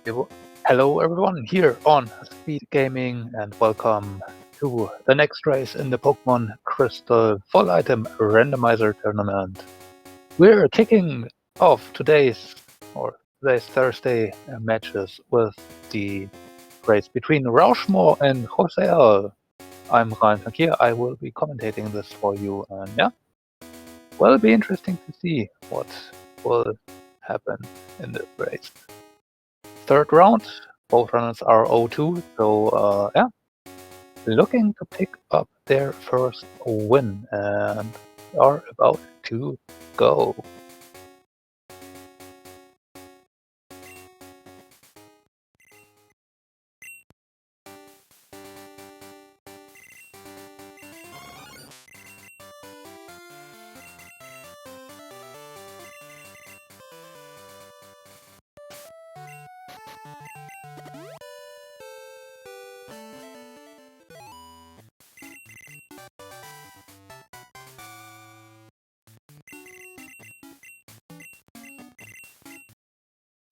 Hello everyone here on SpeedGaming and welcome to the next race in the Pokemon Crystal Full Item Randomizer Tournament. We're kicking off today's Thursday matches with the race between Roushmore and JoseL. I'm Ryan here. I will be commentating this for you, and yeah, will be interesting to see what will happen in this race. Third round, both runners are 0-2, so yeah, looking to pick up their first win and are about to go.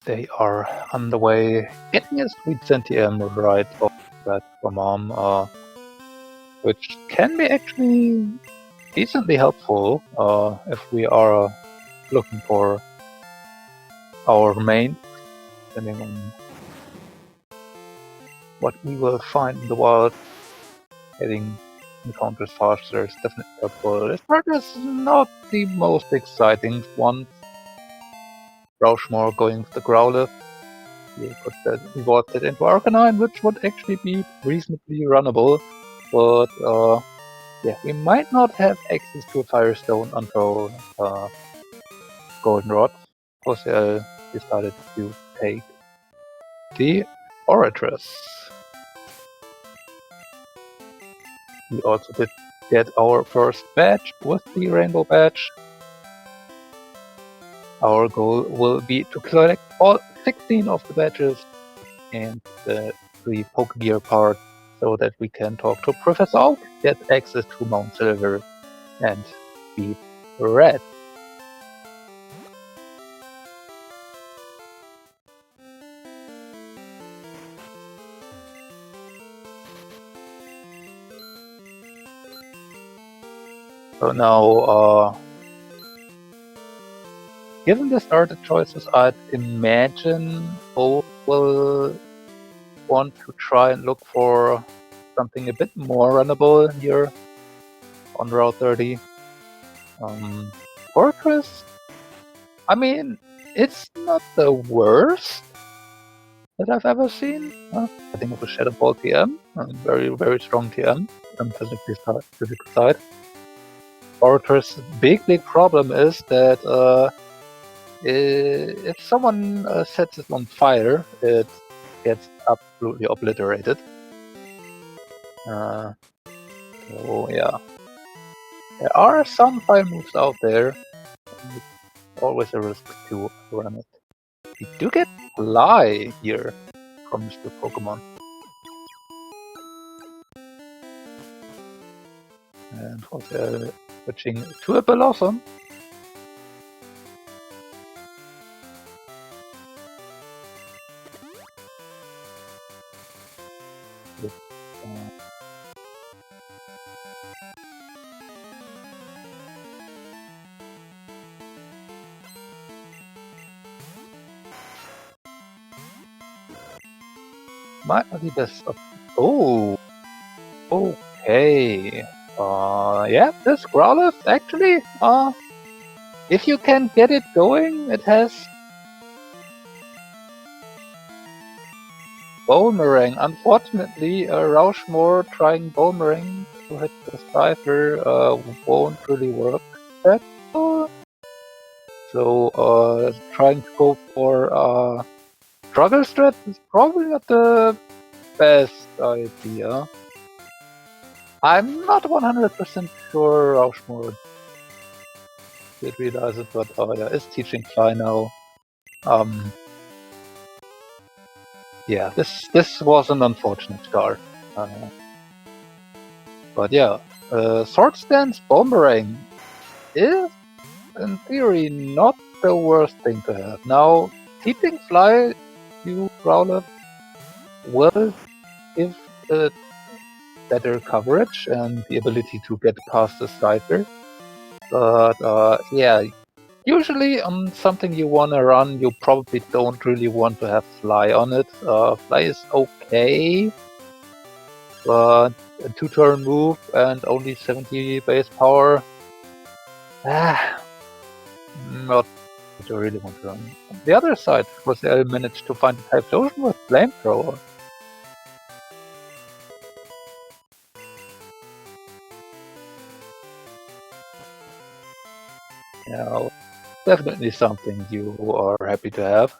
They are on the way, getting a sweet Sentiem right off that from Mom, which can be actually decently helpful if we are looking for our main, depending on what we will find in the wild. Getting encounters faster is definitely helpful. This part is not the most exciting one. Roushmore going with the Growlithe. We put that reward set into Arcanine, which would actually be reasonably runnable, but yeah, we might not have access to Firestone until Goldenrod. JoseL decided to take the Oratress. We also did get our first badge with the Rainbow Badge. Our goal will be to collect all 16 of the badges and the 3 Pokegear part so that we can talk to Professor Oak, get access to Mount Silver, and beat Red. So now, given the starter choices, I'd imagine both will want to try and look for something a bit more runnable here on Route 30. Fortress, I mean, it's not the worst that I've ever seen. I think it was Shadow Ball TM, very, very strong TM on the physical side. Fortress' big problem is that if someone sets it on fire, it gets absolutely obliterated. So yeah, there are some fire moves out there. It's always a risk to run it. We do get Fly here from Mr. Pokemon. And also switching to a Blossom. Might not be best of. Oh, okay. Yeah, this Growlithe actually, if you can get it going, it has Boomerang. Unfortunately, Roushmore trying Boomerang to hit the Cypher won't really work that well. So, trying to go for Struggle Strat is probably not the best idea. I'm not 100% sure Roushmore did realize it, but yeah, it's teaching Fly now. Yeah, this was an unfortunate start. But yeah, Sword Stance Boomerang is, in theory, not the worst thing to have. Now, teaching Fly you, Growlithe, will give it better coverage and the ability to get past the Scyther. But yeah, usually on something you want to run, you probably don't really want to have Fly on it. Fly is okay, but a 2-turn move and only 70 base power. Not what you really want to run. On the other side, JoseL managed to find a type Ocean with Flamethrower. Yeah, definitely something you are happy to have.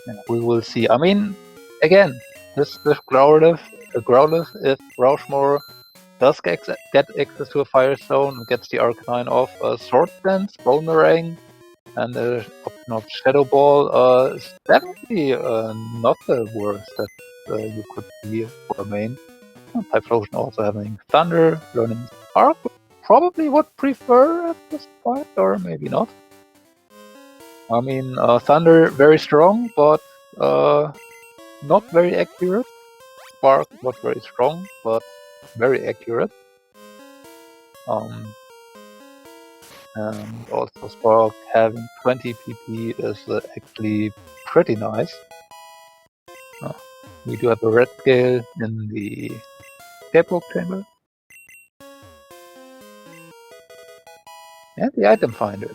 And we will see. I mean, again, this Growlithe, if Roushmore does get access to a Fire Stone, gets the Arcanine off, Sword Dance, Boomerang, and the option of Shadow Ball is definitely not the worst that you could see for a main. Typhlosion also having Thunder, learning Spark, probably would prefer at this point, or maybe not. I mean, Thunder very strong, but not very accurate. Spark not very strong, but very accurate. And also Spark having 20 PP is actually pretty nice. We do have a red scale in the Scapegoat chamber. And the item finder.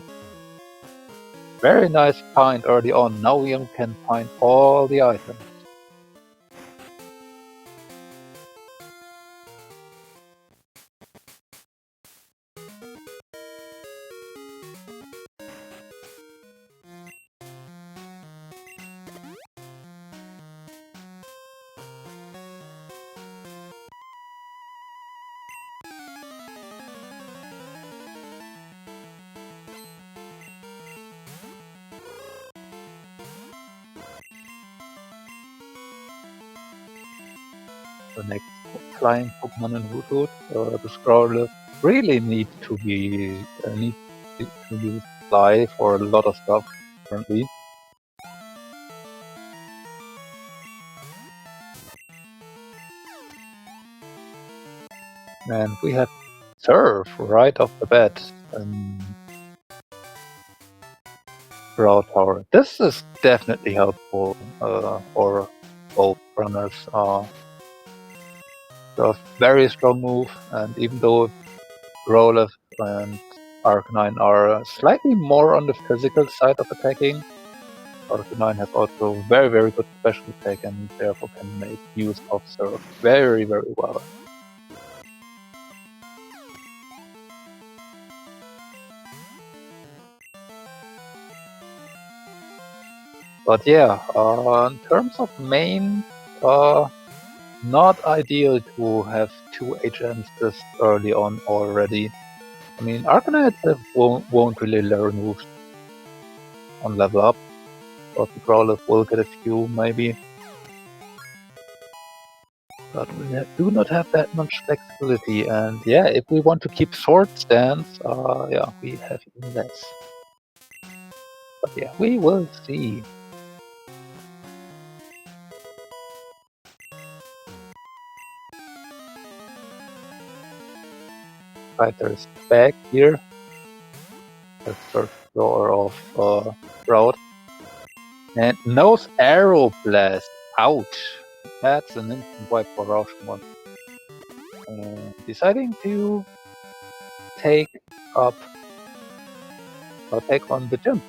Very nice find early on. Now we can find all the items. The next flying Pokemon in Woodwood, the Growlithe really needs to use Fly for a lot of stuff currently. And we have Surf right off the bat. Growl Tower. This is definitely helpful for both runners. A very strong move, and even though Growlithe and Arcanine are slightly more on the physical side of attacking, Arcanine has also very, very good special attack and therefore can make use of Surf very, very well. But yeah, in terms of main, not ideal to have 2 HMs this early on already. I mean, Arcanine itself won't really learn moves on level up, but the Growlithe will get a few maybe. But we do not have that much flexibility, and yeah, if we want to keep Sword Stance, yeah, we have even less. But yeah, we will see. Fighters back here. The first floor of road. And nose arrow blast. Ouch. That's an instant wipe for Roushmore. And deciding to take on the gym.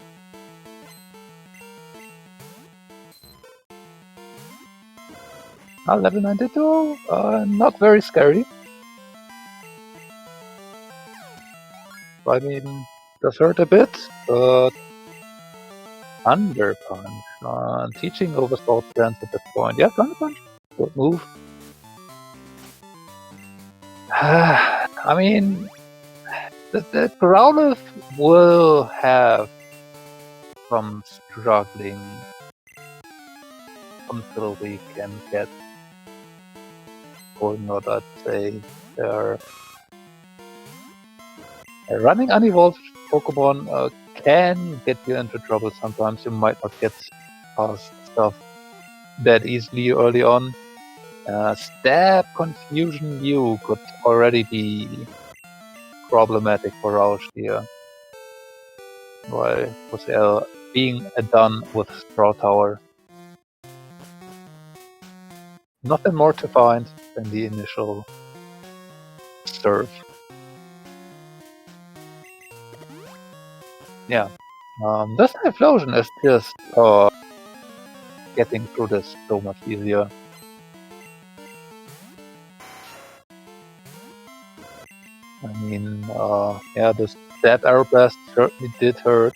Level 92, not very scary. I mean, does hurt a bit, but Thunder Punch. Teaching over Sword Dance at this point. Yeah, Thunder Punch. Good move. I mean, the Growlithe will have some struggling until we can get going, or I'd say they're Running unevolved Pokemon can get you into trouble sometimes. You might not get past stuff that easily early on. Stab Confusion View could already be problematic for Roush here. While JoseL being done with Straw Tower. Nothing more to find than the initial serve. Yeah. This Typhlosion is just getting through this so much easier. I mean, yeah, this Stab Aeroblast certainly did hurt.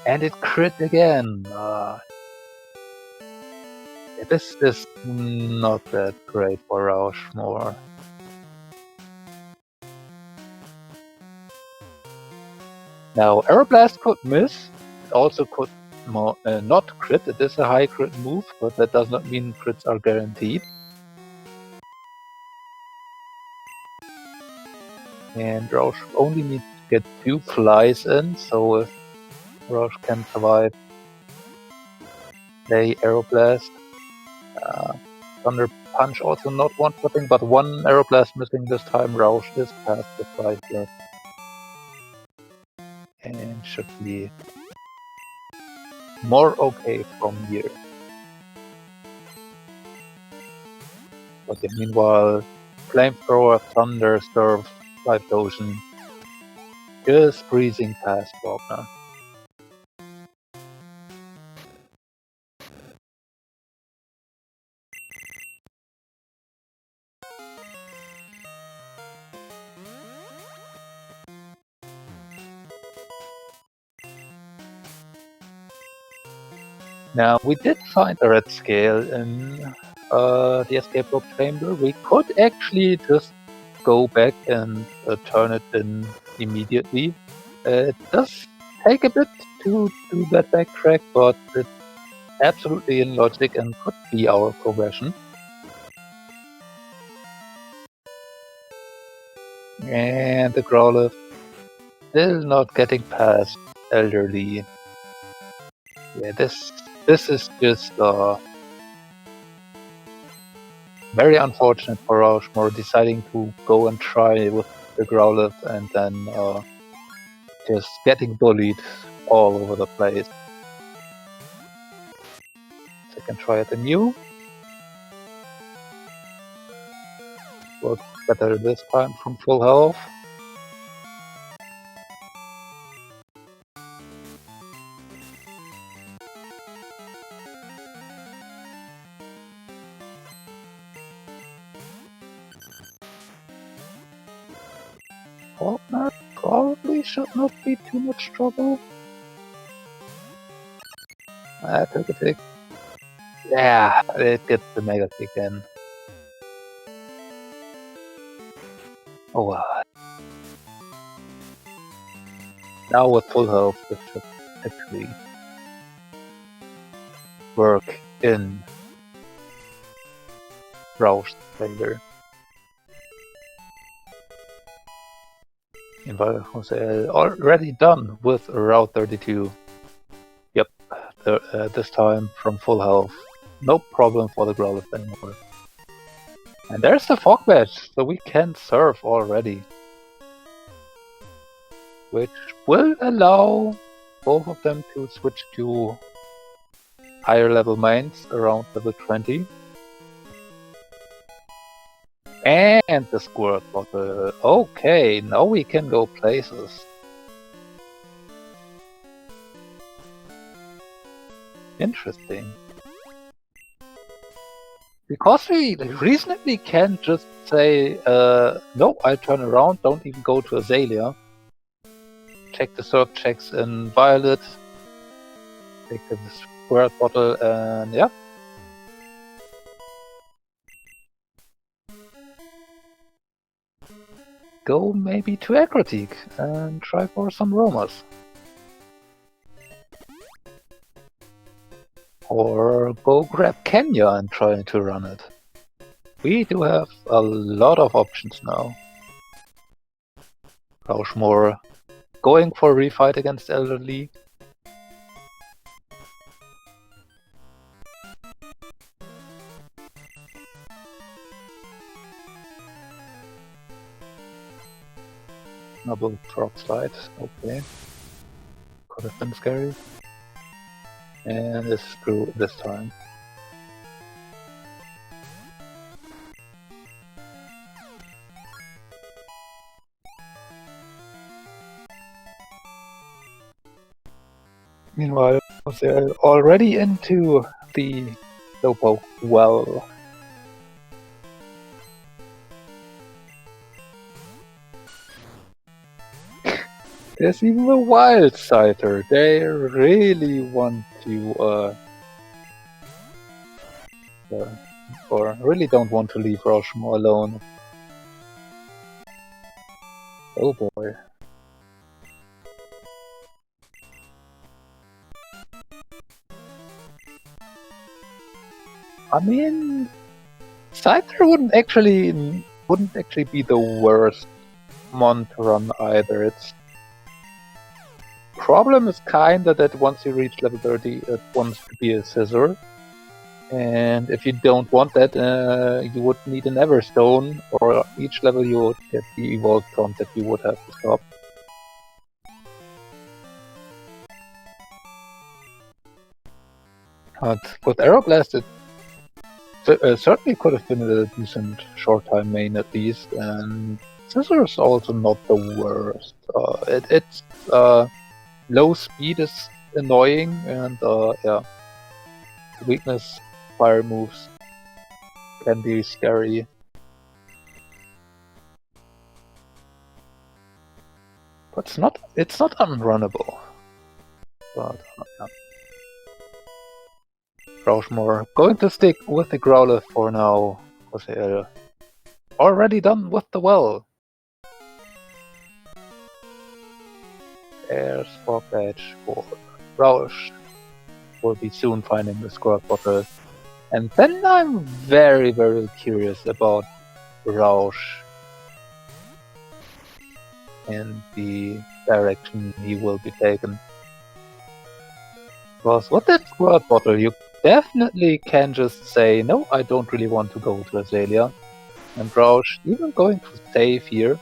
And it crit again. This is not that great for Roushmore. Now, Aeroblast could miss. It also could not crit. It is a high crit move, but that does not mean crits are guaranteed. And Roush only needs to get 2 flies in, so if Roush can survive, play Aeroblast. Thunder Punch also not one-shotting, but 1 Aeroblast missing this time. Roush is past the 5 here. And should be more okay from here. But yeah, meanwhile, Flamethrower, Thunder, Surf, Typhlosion just breezing past Wagner. Now, we did find a red scale in the escape rope chamber. We could actually just go back and turn it in immediately. It does take a bit to do that backtrack, but it's absolutely in logic and could be our progression. And the Growlithe still not getting past Elderly. Yeah, this is just very unfortunate for Roushmore deciding to go and try with the Growlithe and then just getting bullied all over the place. Second try at the Mew. Works better this time from full health. Faulkner probably should not be too much trouble. I took a tick. Yeah, it gets the Mega Kick in. Oh well. Now with full health, this should actually work in Roush's favor. JoseL already done with Route 32. Yep, this time from full health. No problem for the Growlithe anymore. And there's the Fog Badge, so we can surf already. Which will allow both of them to switch to higher level mains around level 20. And the Squirt Bottle. Okay, now we can go places. Interesting. Because we reasonably can just say, no, I'll turn around, don't even go to Azalea. Check the surf checks in Violet. Take the Squirt Bottle and yeah. Go maybe to Acrotique and try for some Romas. Or go grab Kenya and try to run it. We do have a lot of options now. Roushmore going for a refight against Elderly. Double frog slide, okay. Could have been scary. And it's through this time. Meanwhile, they're already into the Lopo well. There's even a wild sighter. They really want to, or really don't want to leave Roushmore alone. Oh boy. I mean, Scyther wouldn't actually be the worst mon to run either. Its problem is kinda that once you reach level 30, it wants to be a scissor. And if you don't want that, you would need an Everstone, or each level you would get the evolve prompt that you would have to stop. But with Aeroblast, it certainly could have been a decent short-time main at least, and Scissor is also not the worst. Its low speed is annoying, and yeah, weakness fire moves can be scary. But it's not unrunnable. But yeah. Roushmore going to stick with the Growlithe for now, because they're already done with the well. There's Frog Badge for Roush. We'll be soon finding the Squirt Bottle. And then I'm very, very curious about Roush and the direction he will be taken. Because with that Squirt Bottle, you definitely can just say, no, I don't really want to go to Azalea. And Roush even going to save here.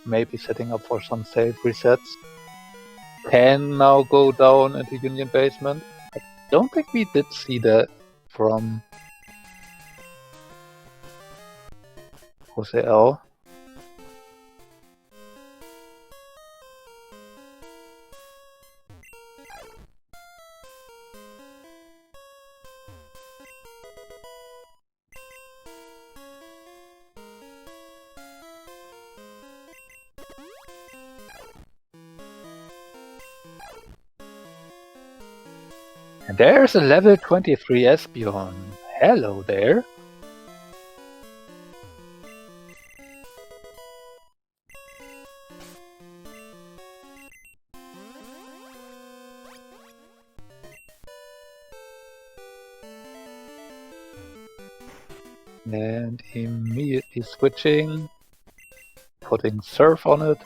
Maybe setting up for some save resets. Can now go down into Union Basement. I don't think we did see that from JoseL. And there's a level 23 Espeon. Hello there. And immediately switching, putting Surf on it.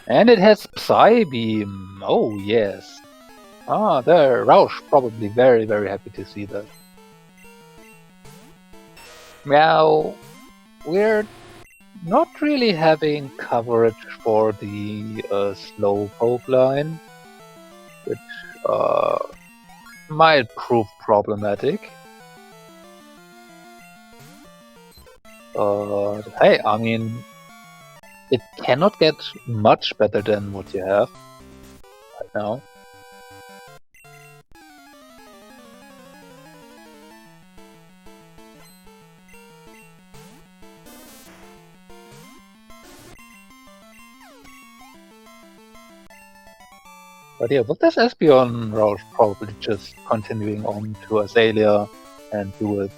And it has Psybeam. Oh yes. Ah, there, Roush probably very, very happy to see that. Now, we're not really having coverage for the slow poke line, which might prove problematic. Hey, I mean, it cannot get much better than what you have right now. But yeah, with this Espeon, Roush probably just continuing on to Azalea and do it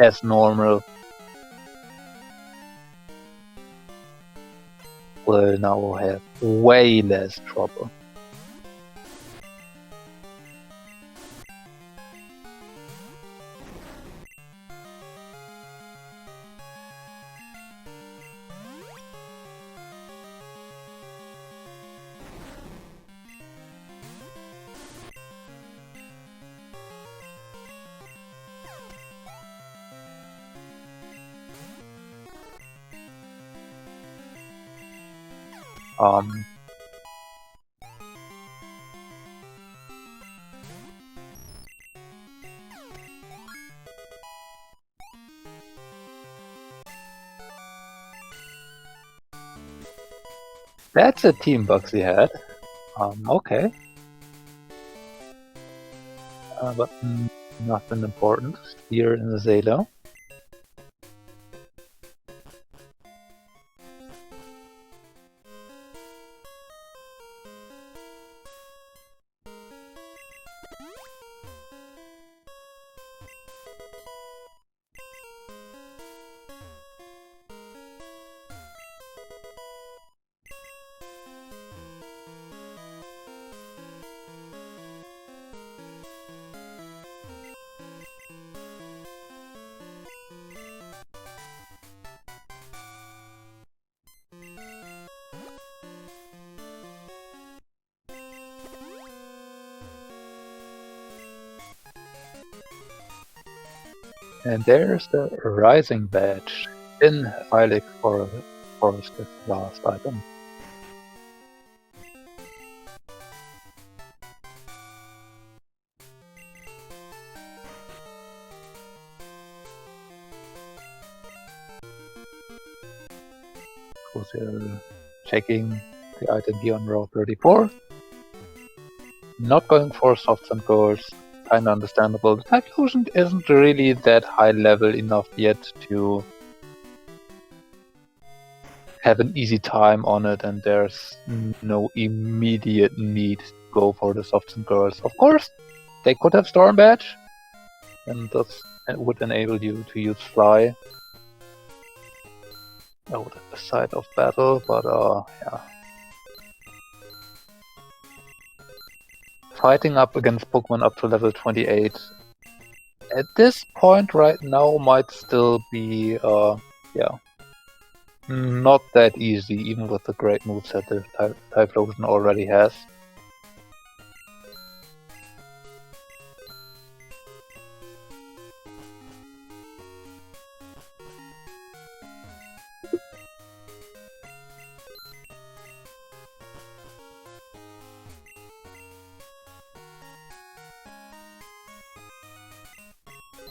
as normal. Will now have way less trouble. That's a team Bugsy had. Okay. But nothing important here in the Zeta. And there's the Rising Badge in Hylic Forest's last item. JoseL checking the item here on row 34. Not going for softs and goals, kinda understandable. The Typhlosion isn't really that high level enough yet to have an easy time on it, and there's no immediate need to go for the softs and girls. Of course, they could have Storm Badge, and that would enable you to use Fly out at the side of battle, but yeah. Fighting up against Pokemon up to level 28 at this point right now might still be, yeah, not that easy, even with the great moveset the Typhlosion already has.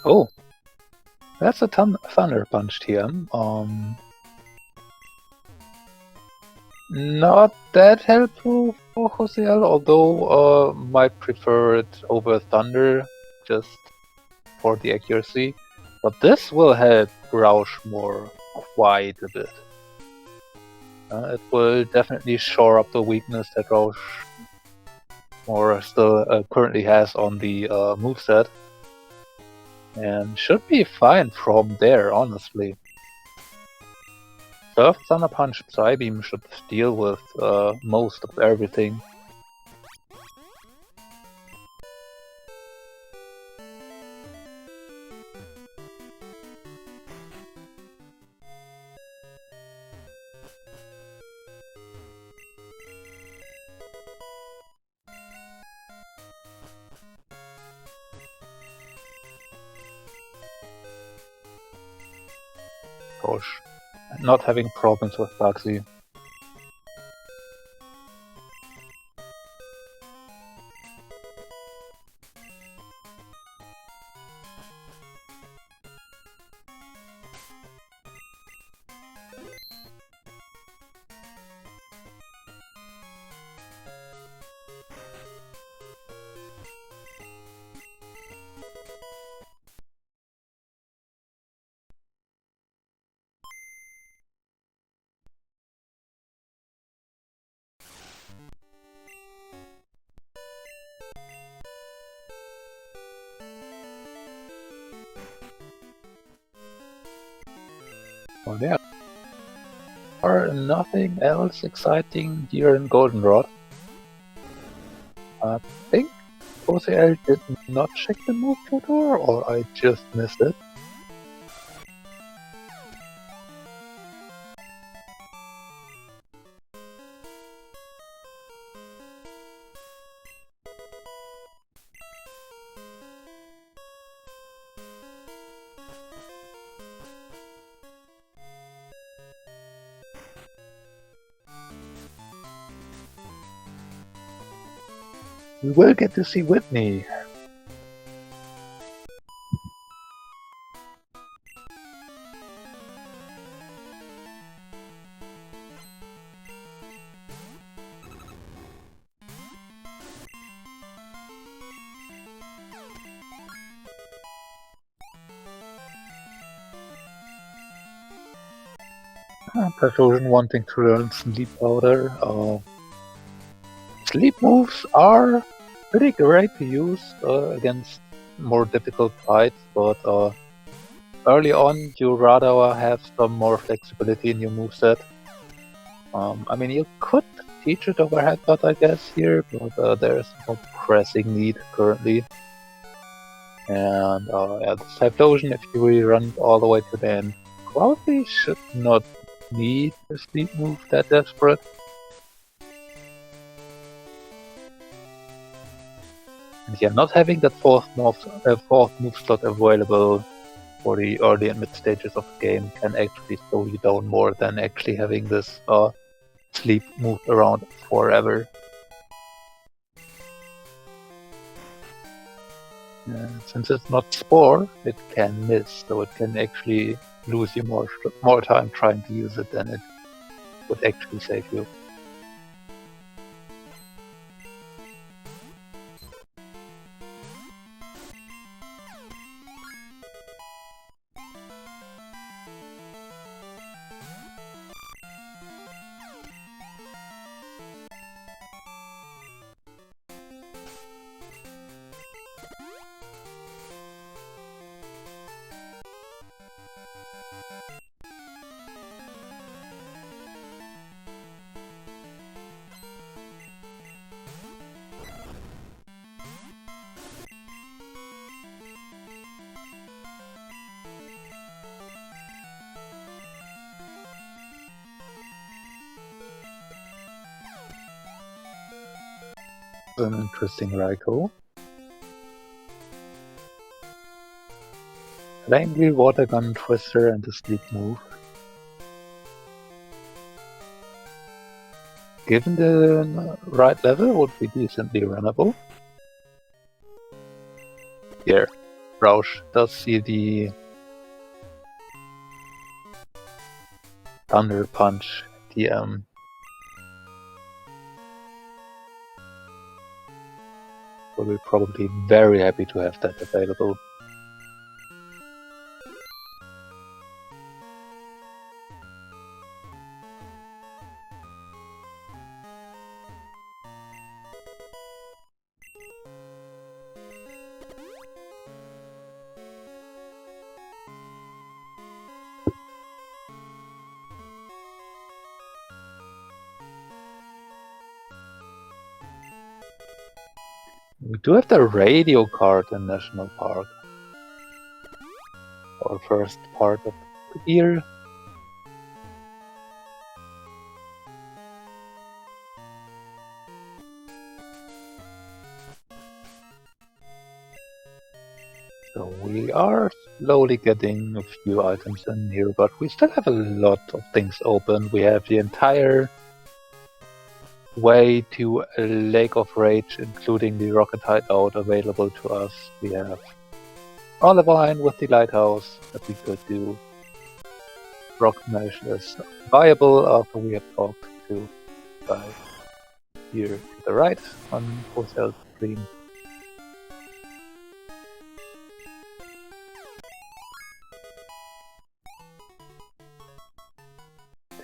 Oh, that's a Thunder Punch TM. Not that helpful for JoseL, although might prefer it over Thunder, just for the accuracy. But this will help Roushmore quite a bit. It will definitely shore up the weakness that Roushmore still currently has on the moveset. And should be fine from there, honestly. Surf, Thunder Punch, Psybeam should deal with most of everything. Gosh, not having problems with Bugsy. Well, there are nothing else exciting here in Goldenrod. I think JoseL did not check the move tutor, or I just missed it. We will get to see Whitney. Precision wanting to learn Sleep Powder. Sleep moves are pretty great to use against more difficult fights, but early on you rather have some more flexibility in your moveset. I mean, you could teach it over Headbutt, I guess, here, but there's no pressing need currently. And yeah, the Typhlosion, if you really run it all the way to the end, probably should not need a sleep move that desperate. And yeah, not having that fourth move slot available for the early and mid stages of the game can actually slow you down more than actually having this sleep move around forever. Since it's not Spore, it can miss, so it can actually lose you more time trying to use it than it would actually save you. An interesting Raikou. Flame Wheel, Water Gun, Twister, and the Sleep move. Given the right level, would be decently runnable. Here, Roush does see the Thunder Punch TM. Will be probably very happy to have that available. We do have the radio card in National Park. Our first part of the year. So we are slowly getting a few items in here, but we still have a lot of things open. We have the entire way to Lake of Rage, including the Rocket Hideout, available to us. We have Olivine with the Lighthouse that we could do. Rock Smash is viable after we have talked to guy here to the right on JoseL stream.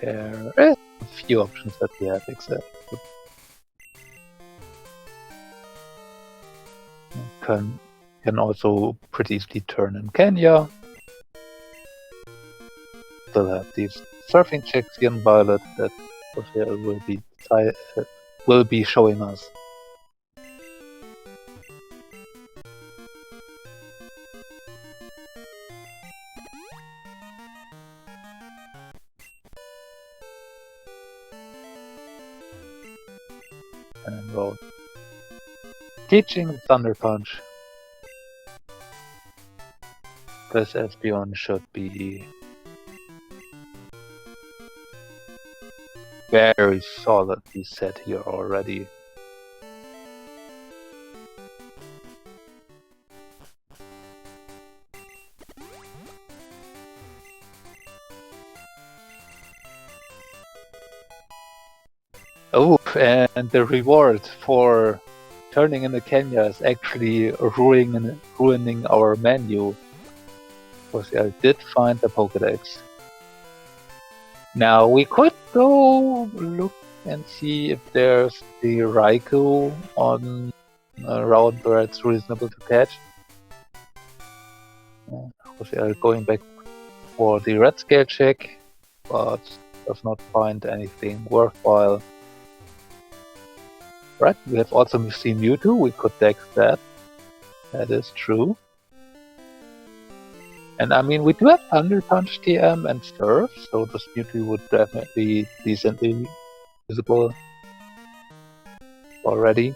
There are a few options that we have except can also pretty easily turn in Kenya. Still have these surfing chicks here in Violet that JoseL will be showing us. And roll. Teaching Thunder Punch. This Espeon should be very solidly set here already. and the reward for turning in the Kenya is actually ruining our menu. Because I did find the Pokédex. Now we could go look and see if there's the Raikou on a route where it's reasonable to catch. Going back for the red scale check, but does not find anything worthwhile. Right, we have also seen Mewtwo, we could dex that. That is true. And I mean, we do have Thunder Punch TM and Surf, so this Mewtwo would definitely be decently usable already.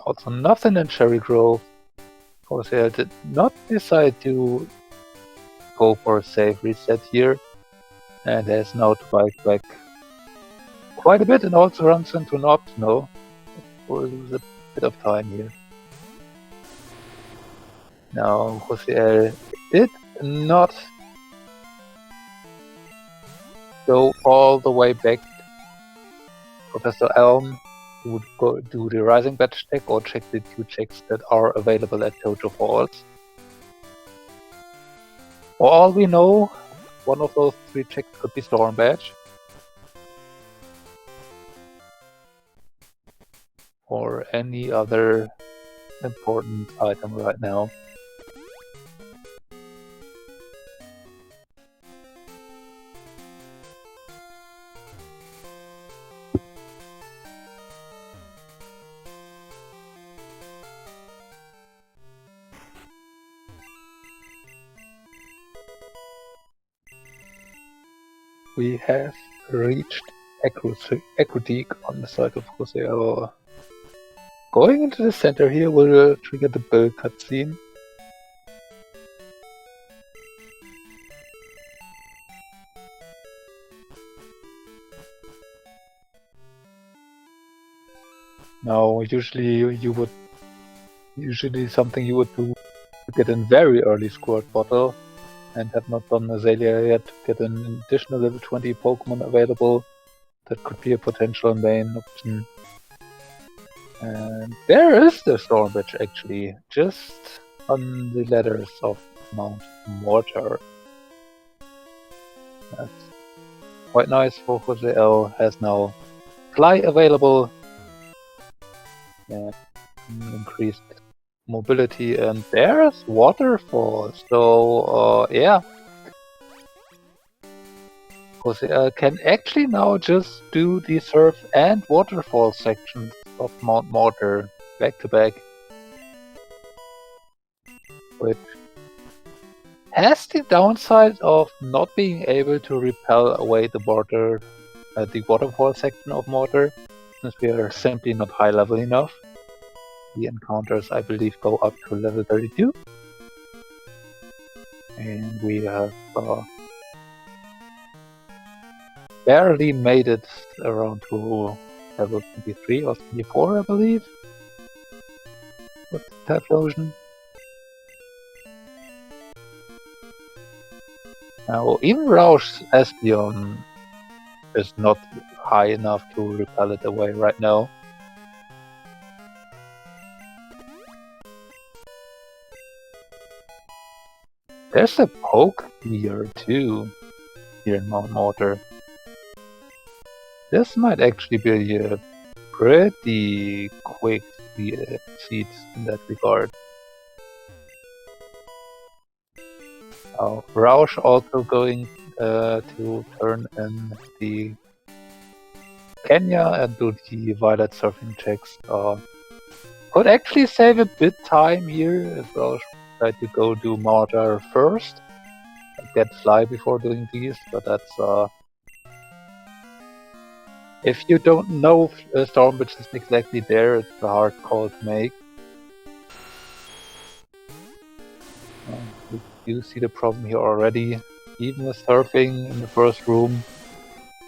Also nothing in Cherry Grove. Of course, I did not decide to go for a safe reset here, and has now to bike back quite a bit and also runs into an optional. We'll lose a bit of time here. Now, JoseL did not go all the way back. Professor Elm would go do the Rising Badge check or check the 2 checks that are available at Tojo Falls. For all we know, one of those 3 checks could be Storm Badge. Or any other important item right now. We have reached Aquatique on the side of JoseL. Going into the center here will trigger the build cutscene. Now, usually something you would do to get in very early Squirt Bottle, and have not done Azalea yet to get an additional level 20 Pokemon available. That could be a potential main option. And there is the Storm Badge actually, just on the ladders of Mount Mortar. That's quite nice for JoseL, has now Fly available. And increased mobility, and there's Waterfall, so yeah. JoseL can actually now just do the Surf and Waterfall sections of Mount Mortar back to back, which has the downside of not being able to repel away the waterfall section of Mortar, since we are simply not high level enough. The encounters, I believe, go up to level 32, and we have barely made it around to level 23 or 24, I believe, with Typhlosion. Now, even Roush's Espeon is not high enough to repel it away right now. There's a poke here too, here in Mount Mortar. This might actually be a pretty quick seed in that regard. Roush also going to turn in the Kenya and do the Violet Surfing checks. Could actually save a bit time here if Roush tried to go do Mortar first and get Fly before doing these, but that's if you don't know Storm Badge is exactly there, it's a hard call to make. You see the problem here already. Even with Surfing in the first room,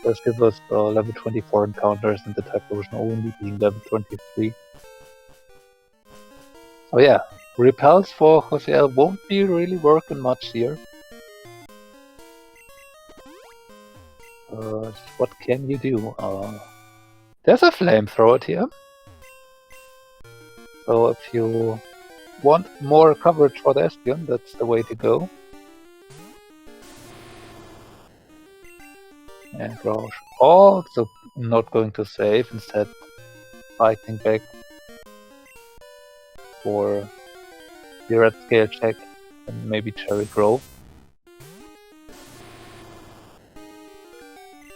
does give us level 24 encounters and the Typhlosion only being level 23. So yeah, repels for JoseL won't be really working much here. What can you do? There's a flamethrower here. So if you want more coverage for the Espeon, that's the way to go. And Roush also not going to save, instead fighting back for the red scale check and maybe Cherry Grove.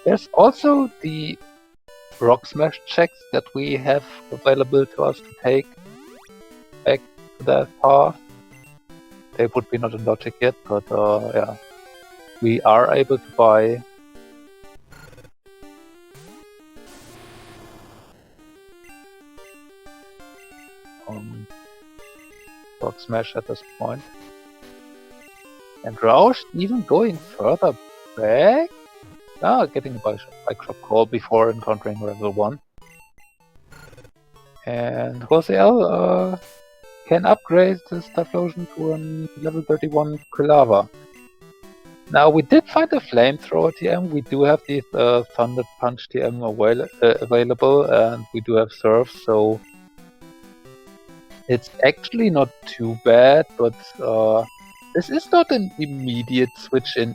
There's also the Rock Smash checks that we have available to us to take back to that path. They would be not in logic yet, but yeah, we are able to buy Rock Smash at this point. And Roush even going further back? Getting a bike shop call before encountering level 1. And JoseL can upgrade this Typhlosion to a level 31 Quilava. Now we did find a Flamethrower TM, we do have the Thunder Punch TM available, and we do have Surf, so it's actually not too bad, but this is not an immediate switch in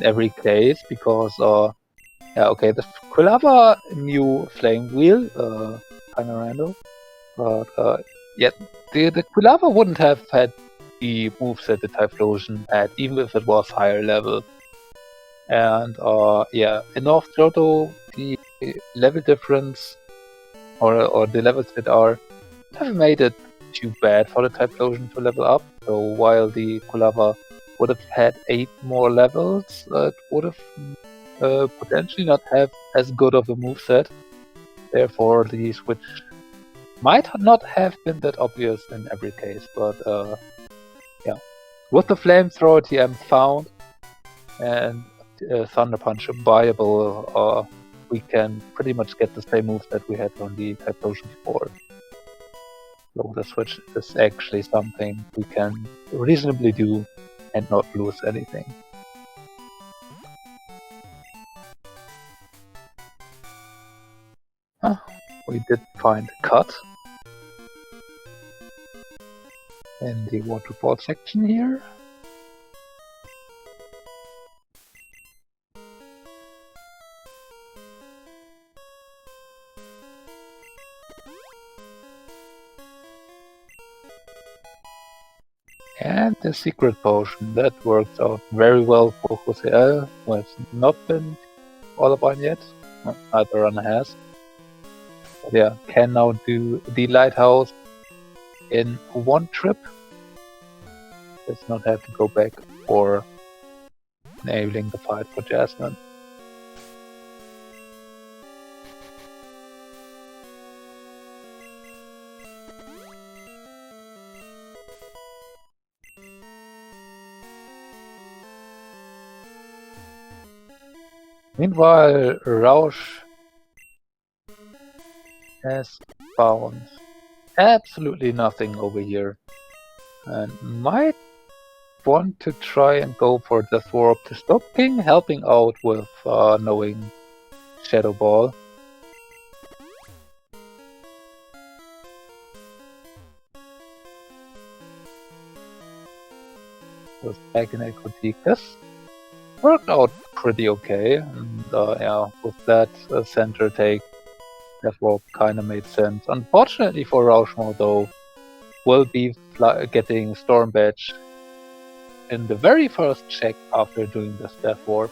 every case, because yeah, okay, the Quilava new Flame Wheel, kinda random, but yeah, the Quilava wouldn't have had the moveset the Typhlosion had, even if it was higher level. And yeah, in North Johto, the level difference, or the levels that are, have made it too bad for the Typhlosion to level up. So while the Quilava would have had 8 more levels, it would have potentially not have as good of a moveset. Therefore, the switch might not have been that obvious in every case, but yeah. With the Flamethrower TM found and Thunder Punch buyable, we can pretty much get the same moves that we had on the Typhlosion before. So the switch is actually something we can reasonably do and not lose anything. We did find Cut in the waterfall section here. And the secret potion, that worked out very well for JoseL, who has not been all upon yet. Neither runner has. But yeah, can now do the lighthouse in one trip. Does not have to go back for enabling the fight for Jasmine. Meanwhile, Roush has found absolutely nothing over here and might want to try and go for Death Warp to stop King helping out with knowing Shadow Ball. Was back in Ecoticus. Worked out pretty okay, and yeah, with that center take, Death Warp kinda made sense. Unfortunately for Roushmore though, will be getting Storm Badge in the very first check after doing this Death Warp.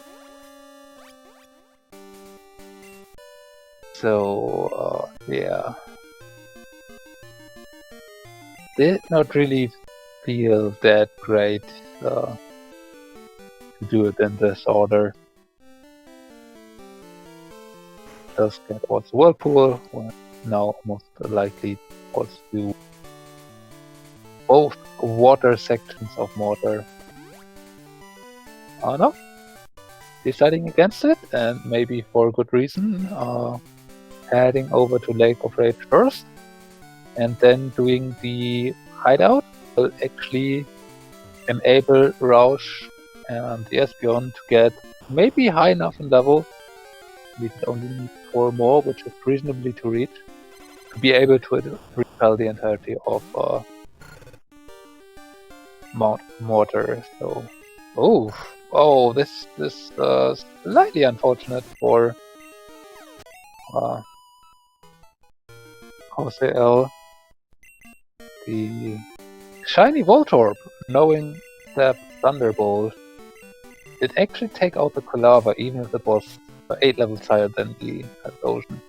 So yeah, did not really feel that great to do it in this order. Does get also Whirlpool, now most likely also do both water sections of Mortar. No, deciding against it, and maybe for good reason, heading over to Lake of Rage first, and then doing the hideout will actually enable Roush and the Espeon to get maybe high enough in level actually only need 4 more, which is reasonably to reach, to be able to repel the entirety of Mount Mortar. So, oh, this slightly unfortunate for JoseL. The shiny Voltorb, knowing that Thunderbolt, did actually take out the Kulava, even if it was 8 levels higher than the Ocean.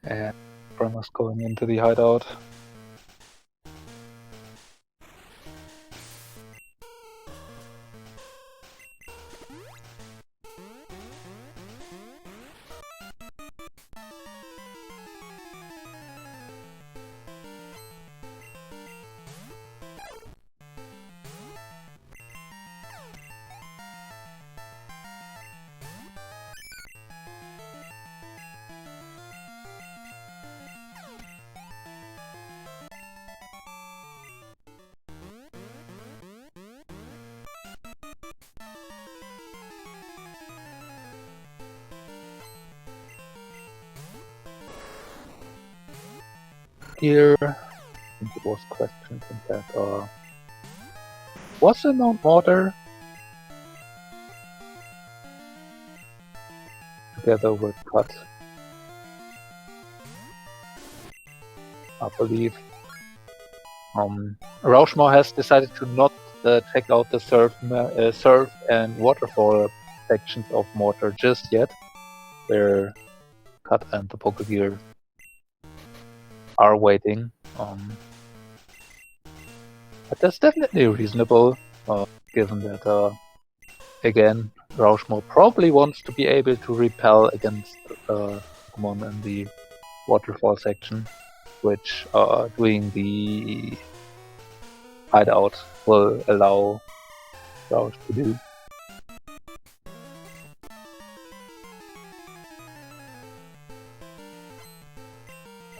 And Brahma's going into the hideout. Here, I think it was questioned in that, was the Mount Mortar together with Cut, I believe. Roushmore has decided to not check out the surf and waterfall sections of Mortar just yet, where Cut and the Pokegear are waiting. But that's definitely reasonable, given that, again, Roushmore probably wants to be able to repel against Pokemon in the waterfall section, which doing the hideout will allow Roush to do.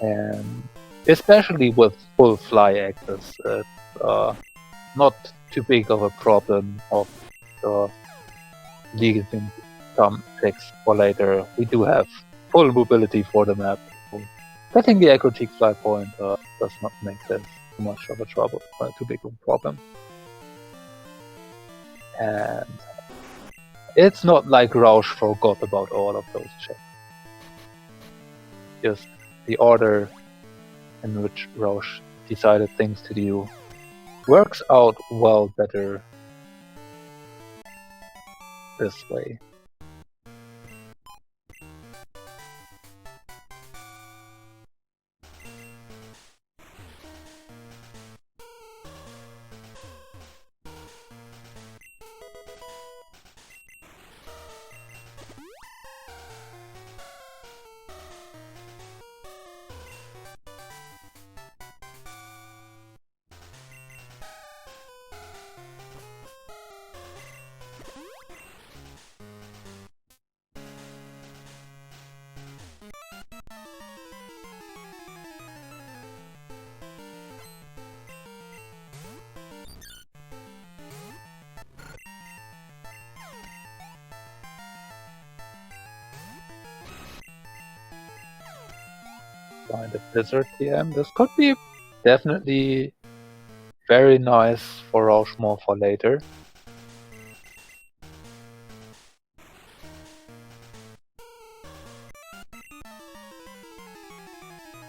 And especially with full fly access, it's not too big of a problem of leaving some checks for later. We do have full mobility for the map. So getting the Acrotique fly point does not make this too much of a trouble, too big of a problem. And it's not like Roush forgot about all of those checks. Just the order in which Roush decided things to do works out well better this way. Find a Blizzard TM. This could be definitely very nice for Roushmore for later.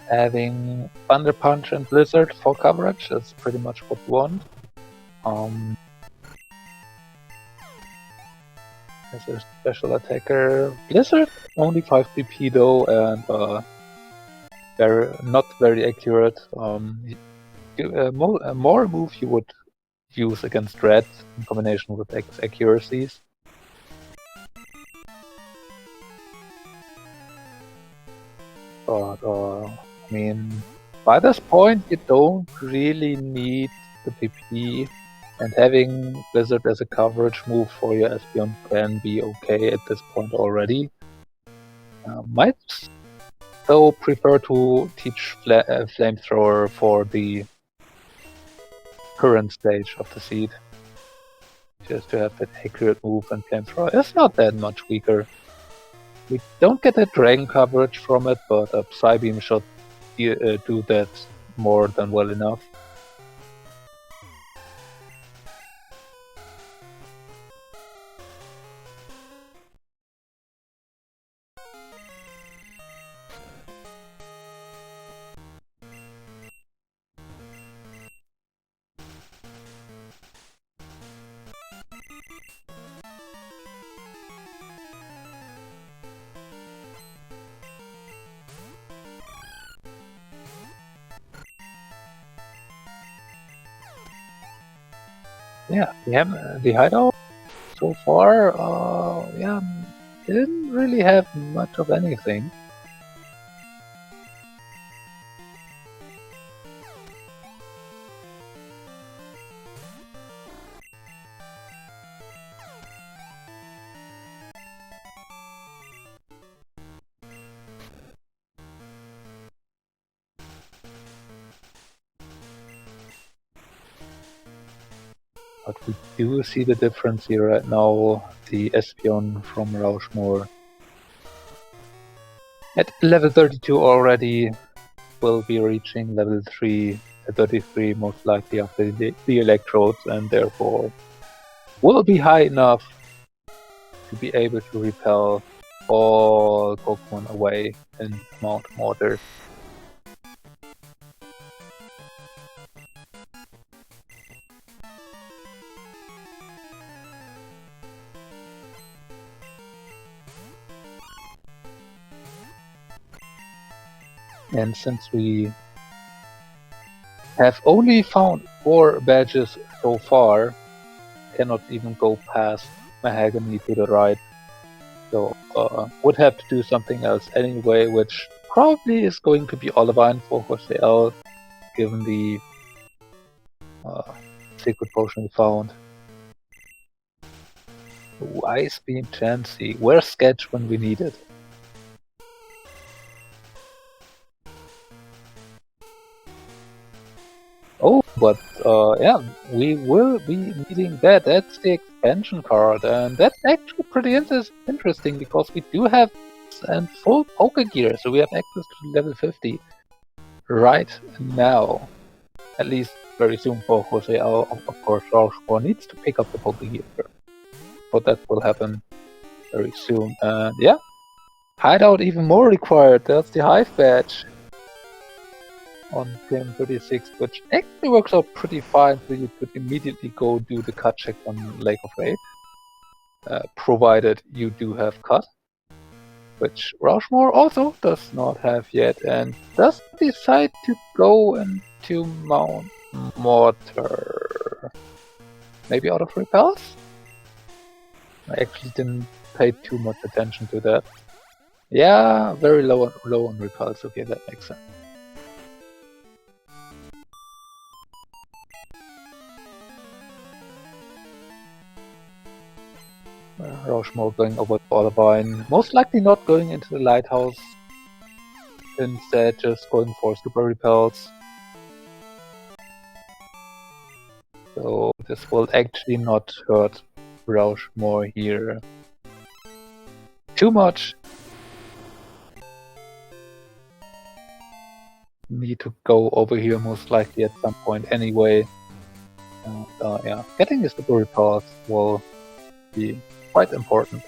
Having Thunder Punch and Blizzard for coverage is pretty much what we want. As a special attacker, Blizzard only 5 PP though, and not very accurate. More move you would use against Red in combination with accuracies. But I mean, by this point you don't really need the PP And having Blizzard as a coverage move for your Espeon can be okay at this point already. Might though prefer to teach Flamethrower for the current stage of the seed. Just to have that accurate move, and Flamethrower is not that much weaker. We don't get a Dragon coverage from it, but a Psybeam should do that more than well enough. Yeah, the hideout so far, yeah, didn't really have much of anything. But we do see the difference here right now. The Espeon from Roushmore at level 32 already will be reaching level 33 most likely after the electrodes, and therefore will be high enough to be able to repel all Pokemon away in Mount Mortar. And since we have only found 4 badges so far, cannot even go past Mahogany to the right. So would have to do something else anyway, which probably is going to be Olivine for JoseL, given the secret potion we found. Ice Beam Chansey. Where's Sketch when we need it? Oh, but yeah, we will be needing that. That's the expansion card, and that's actually pretty interesting because we do have and full Poké Gear, so we have access to level 50 right now. At least very soon for JoseL. Of course, Roushmore needs to pick up the Poké Gear first, but that will happen very soon. And yeah, hideout even more required. That's the Hive badge on game 36, which actually works out pretty fine, so you could immediately go do the cut check on Lake of Rage, provided you do have cut, which Roushmore also does not have yet, and does decide to go into Mount Mortar. Maybe out of repels? I actually didn't pay too much attention to that. Yeah, very low on repels, okay, that makes sense. Roushmore going over to Olivine, most likely not going into the lighthouse, instead just going for super repels. So this will actually not hurt Roushmore here too much. Need to go over here most likely at some point anyway. Yeah, getting the super repels will be quite important.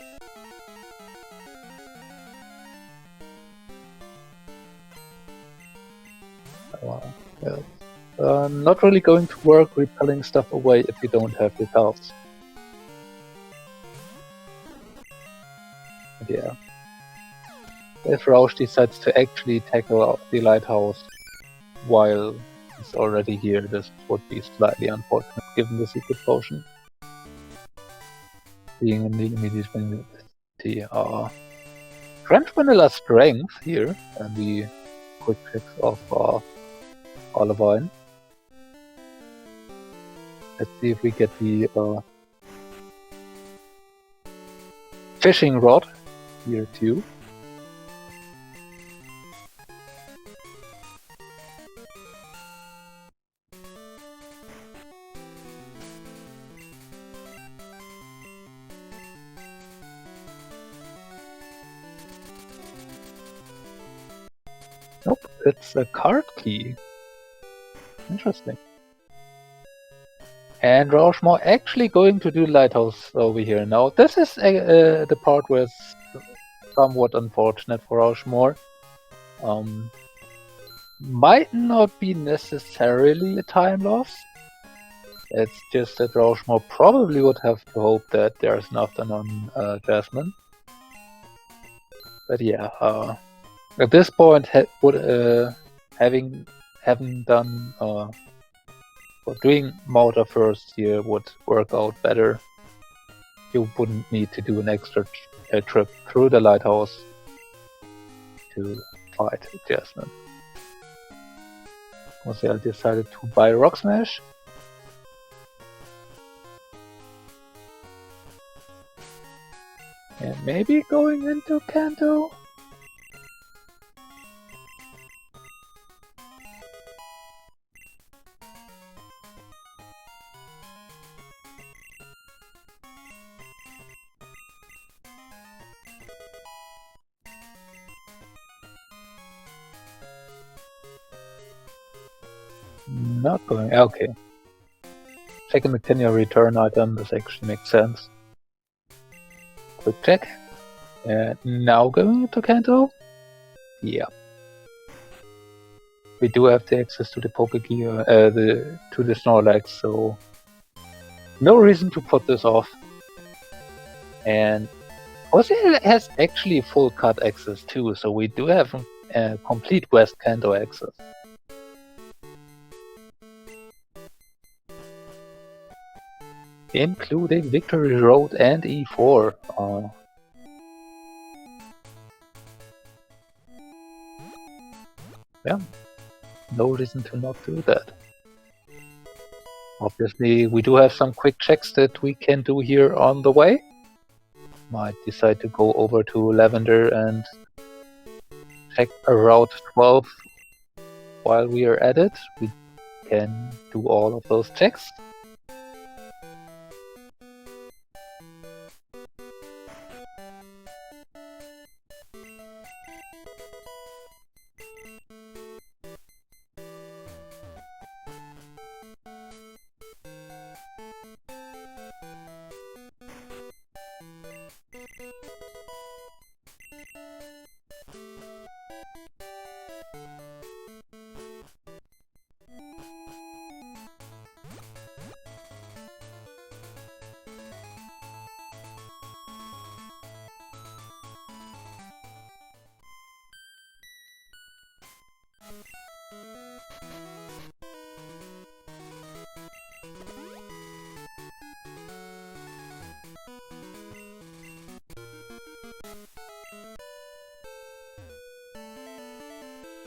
Not really going to work repelling stuff away if you don't have repels. But yeah. If Roush decides to actually tackle out the lighthouse while it's already here, this would be slightly unfortunate given the secret potion being in the immediate vicinity. French Vanilla Strength here, and the quick fix of Olivine. Let's see if we get the fishing rod here too. Nope, it's a card key. Interesting. And Roushmore actually going to do lighthouse over here. Now, this is the part where it's somewhat unfortunate for Roushmore. Might not be necessarily a time loss. It's just that Roushmore probably would have to hope that there's nothing on Jasmine. But yeah, at this point, having done doing Mauta first here would work out better. You wouldn't need to do an extra trip through the lighthouse to fight Jasmine. JoseL decided to buy Rock Smash. And maybe going into Kanto? Not going. Okay. Second McTinia return item. This actually makes sense. Quick check. Now going to Kanto? Yeah. We do have the access to the Pokegear, to the Snorlax, so no reason to put this off. And JoseL has actually full cut access too, so we do have complete West Kanto access. Including Victory Road and E4. Yeah, no reason to not do that. Obviously, we do have some quick checks that we can do here on the way. Might decide to go over to Lavender and check Route 12 while we are at it. We can do all of those checks.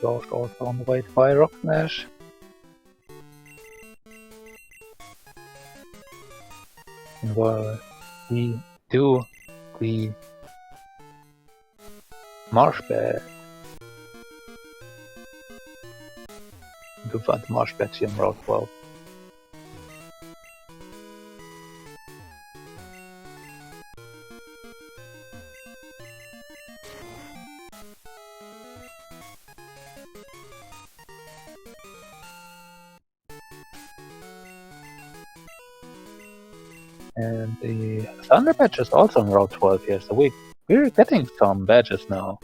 Lost also on the way to buy Rock Smash. And while we do the Marsh Badge, to find the Marsh Badge here on Route 12. And the Thunder Badge is also on Route 12 here, so we're getting some badges now.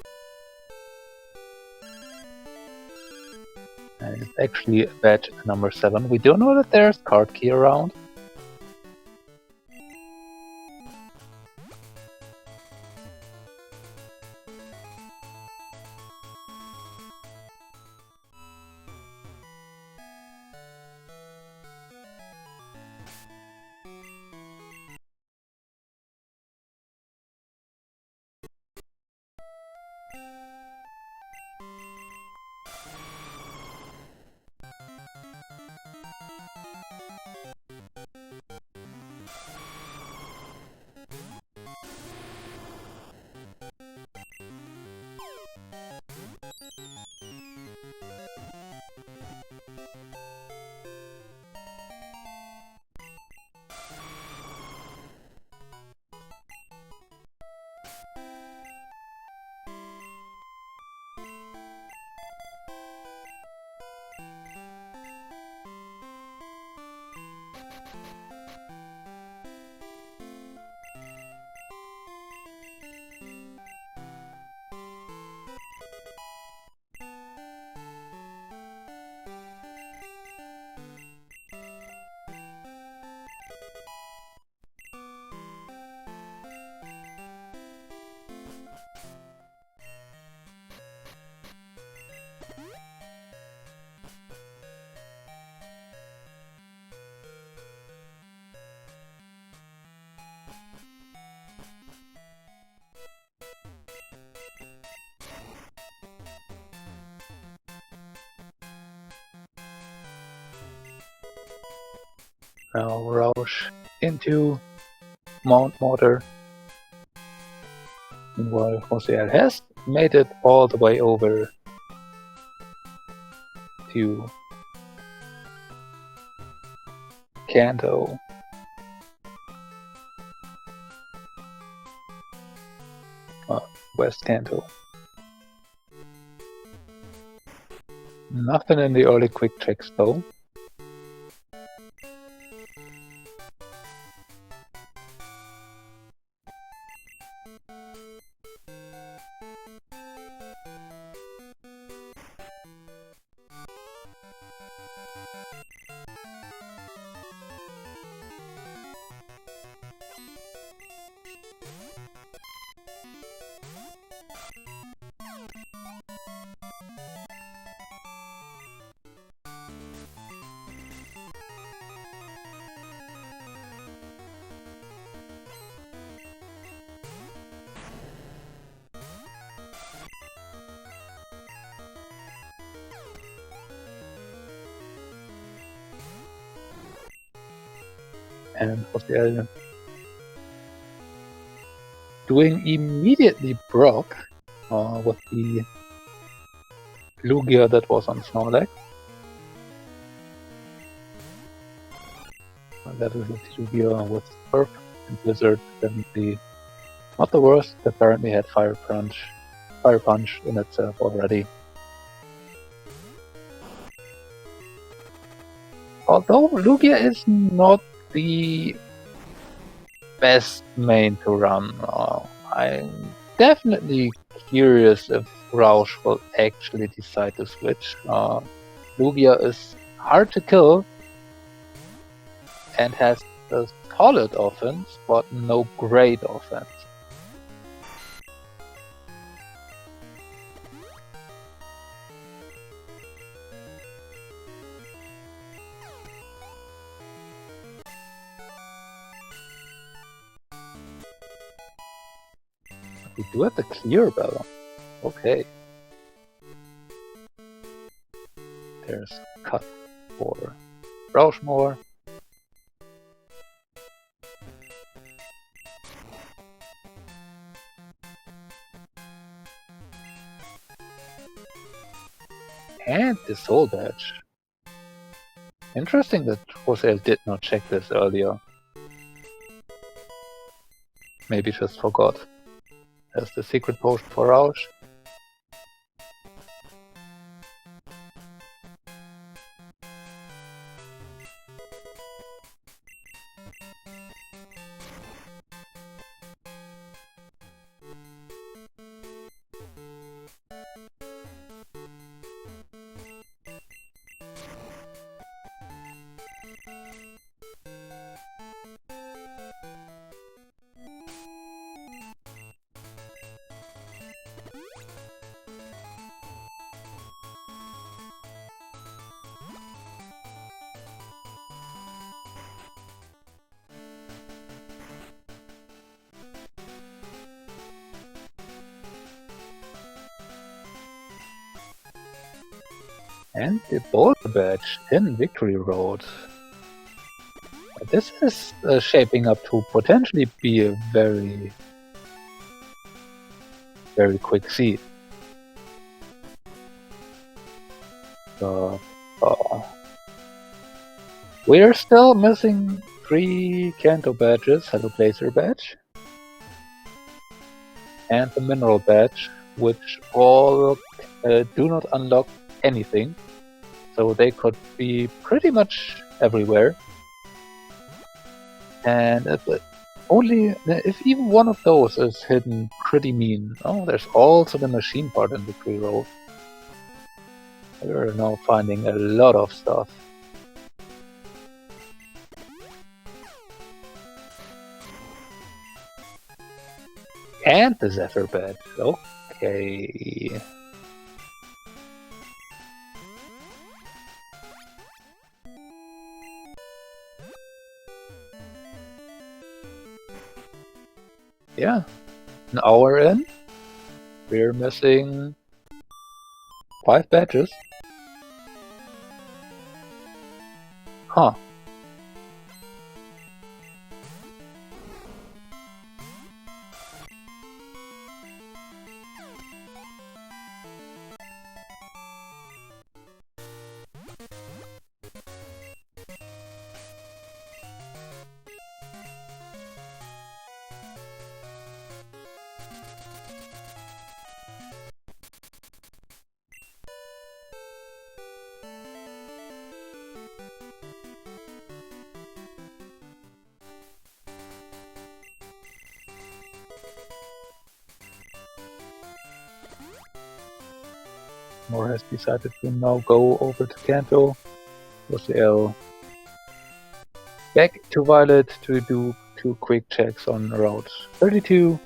And it's actually badge number 7. We do know that there's card key around. Now Roush into Mount Mortar. Meanwhile, JoseL has made it all the way over to Kanto. West Kanto. Nothing in the early quick checks though. And JoseL doing immediately Brock with the Lugia that was on Snorlax. Level 50 Lugia with Surf and Blizzard, definitely not the worst. Apparently had Fire Punch in itself already. Although Lugia is not the best main to run, I'm definitely curious if Roush will actually decide to switch. Lugia is hard to kill and has a solid offense, but no great offense. We do have the clear bell. Okay. There's cut for Roushmore. And the Soul Badge. Interesting that JoseL did not check this earlier. Maybe just forgot. There's the secret potion for Roush. And the Boulder Badge in Victory Road. This is shaping up to potentially be a very quick seed. We're still missing 3 Kanto badges, Hello Placer badge, and the Mineral badge, which all do not unlock anything, so they could be pretty much everywhere. And if even one of those is hidden pretty mean. Oh, there's also the machine part in the free roll. We're now finding a lot of stuff. And the Zephyr bed. Okay. Yeah. An hour in. We're missing 5 badges. Huh. Moore has decided to now go over to Kanto. JoseL back to Violet to do 2 quick checks on Route 32.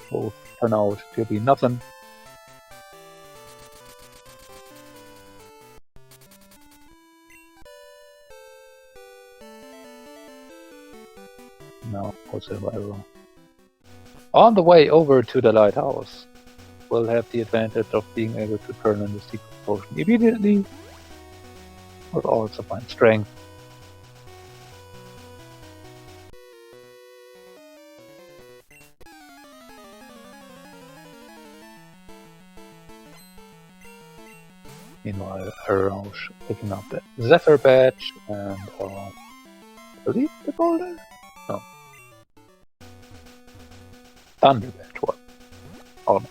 Both turn out to be nothing. No, survival. On the way over to the lighthouse, we'll have the advantage of being able to turn on the secret potion immediately. We'll also find strength. Meanwhile, Roush picking up the Zephyr badge and I believe the boulder? No. Thunder badge, what? Oh no.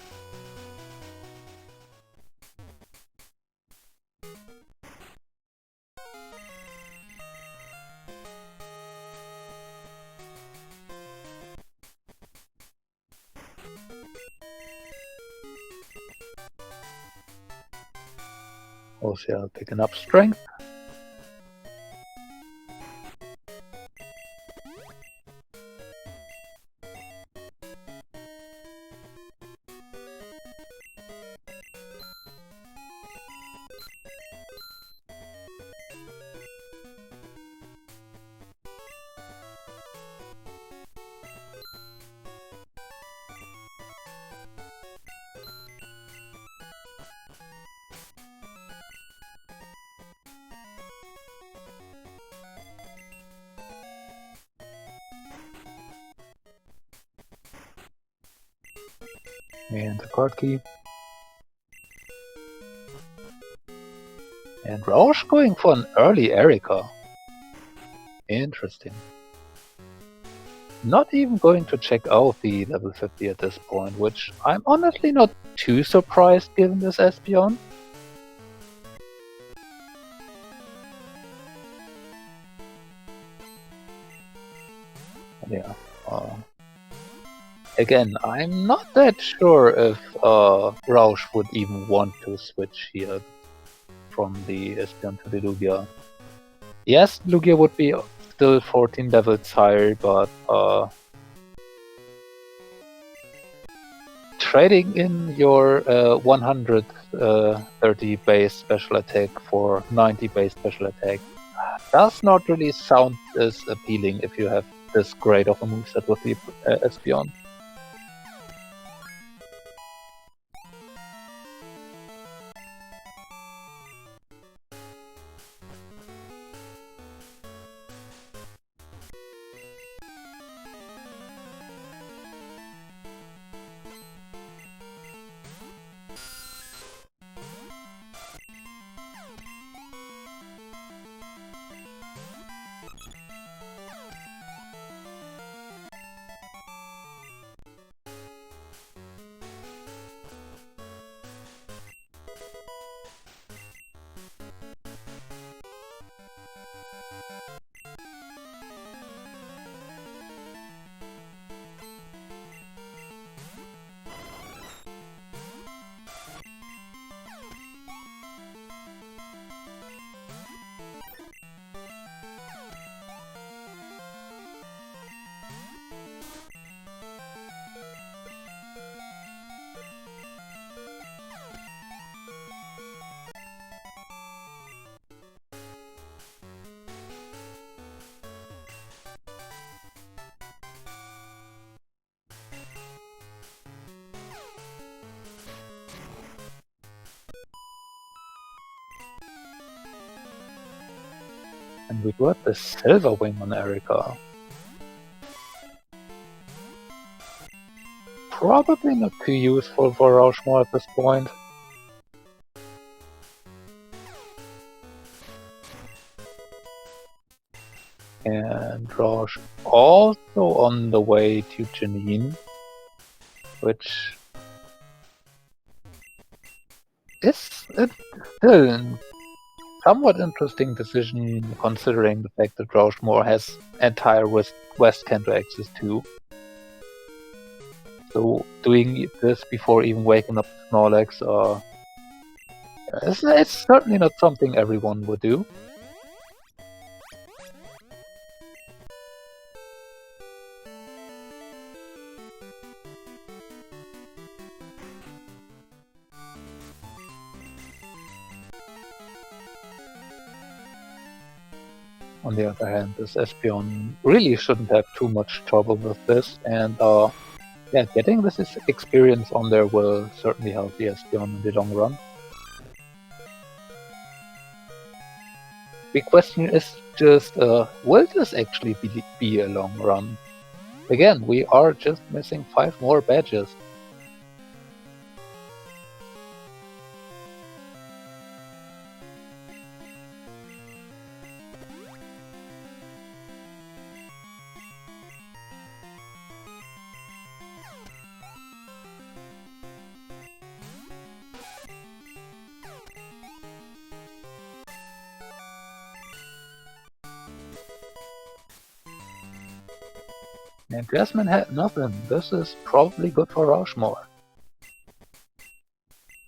JoseL picking up strength. And the card key. And Roush going for an early Erika. Interesting. Not even going to check out the level 50 at this point, which I'm honestly not too surprised given this Espeon. Yeah. Again, I'm not that sure if Roush would even want to switch here from the Espeon to the Lugia. Yes, Lugia would be still 14 levels higher, but trading in your 130 base special attack for 90 base special attack does not really sound as appealing if you have this great of a moveset with the Espeon. And we got the Silver Wing on Erika. Probably not too useful for Roushmore at this point. And Roush also on the way to Janine, which is still a somewhat interesting decision considering the fact that Roushmore has entire West Kanto access too. So doing this before even waking up Snorlax, it's certainly not something everyone would do. On the other hand, this Espeon really shouldn't have too much trouble with this, and yeah, getting this experience on there will certainly help the Espeon in the long run. The question is just, will this actually be a long run? Again, we are just missing 5 more badges. And Jasmine had nothing. This is probably good for Roushmore.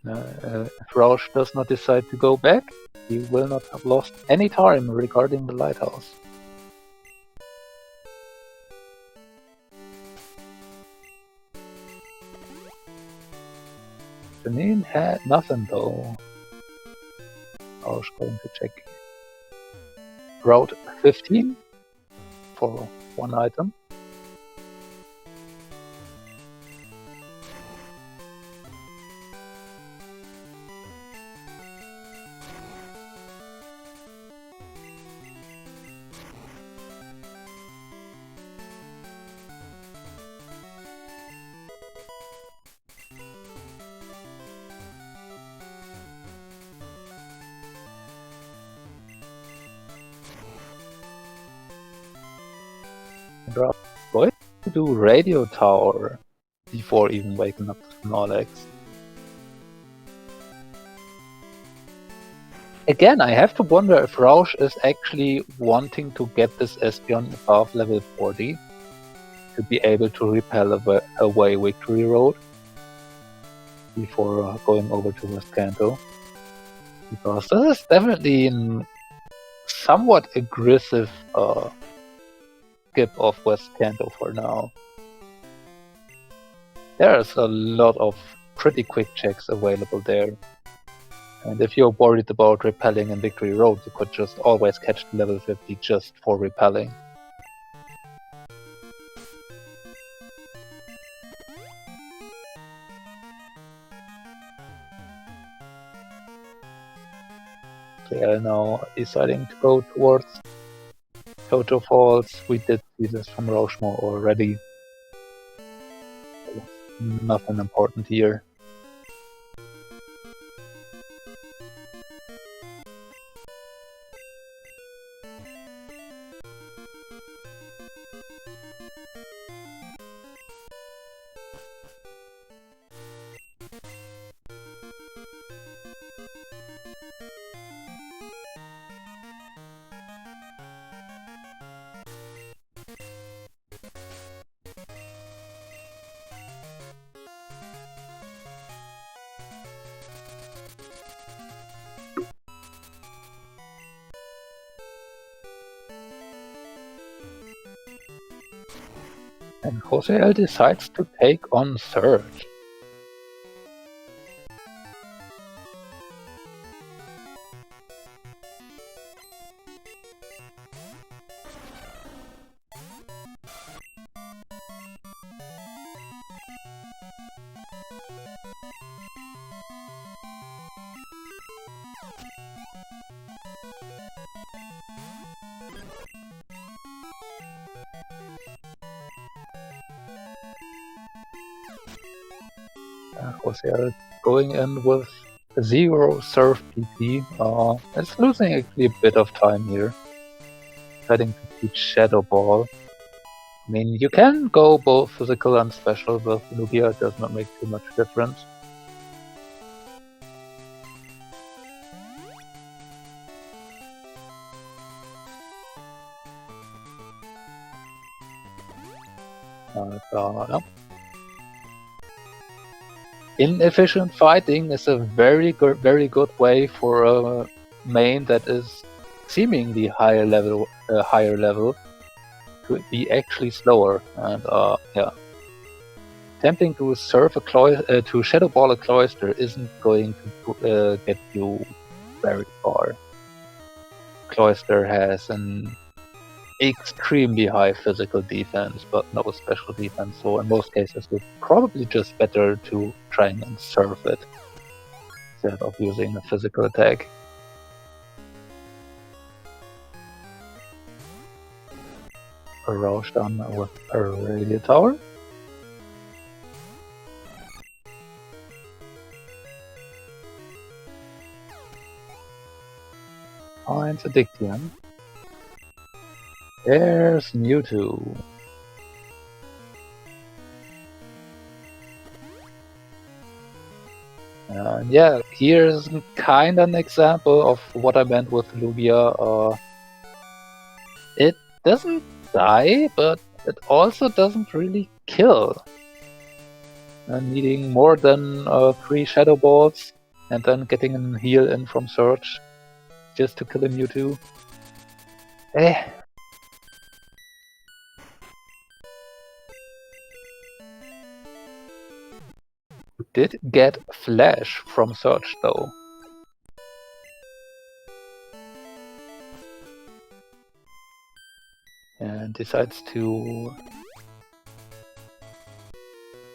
If Roush does not decide to go back, he will not have lost any time regarding the lighthouse. Janine had nothing though. Roush going to check Route 15 for one item. Going to do Radio Tower before even waking up Snorlax. Again, I have to wonder if Roush is actually wanting to get this Espeon above level 40 to be able to repel away Victory Road before going over to West Kanto. Because this is definitely a somewhat aggressive skip of West Kanto for now. There's a lot of pretty quick checks available there. And if you're worried about repelling in Victory Road, you could just always catch level 50 just for repelling. They are now deciding to go towards Toto Falls. We did see this from Roushmore already. Nothing important here. And JoseL decides to take on Surge. JoseL going in with 0 serve PP. It's losing actually a bit of time here. Deciding to teach Shadow Ball. I mean, you can go both physical and special with Lugia, it does not make too much difference. No. Inefficient fighting is a very good way for a main that is seemingly higher level to be actually slower. And yeah, attempting to serve to Shadow Ball a Cloister isn't going to get you very far. Cloister has an extremely high physical defense, but no special defense, so in most cases it's probably just better to try and serve it instead of using a physical attack. A Roush done with a Radio Tower. Finds Addictium. There's Mewtwo. Yeah, here's kind of an example of what I meant with Lugia. It doesn't die, but it also doesn't really kill. Needing more than 3 Shadow Balls and then getting a heal in from Surge just to kill a Mewtwo. Did get Flash from Surge though. And decides to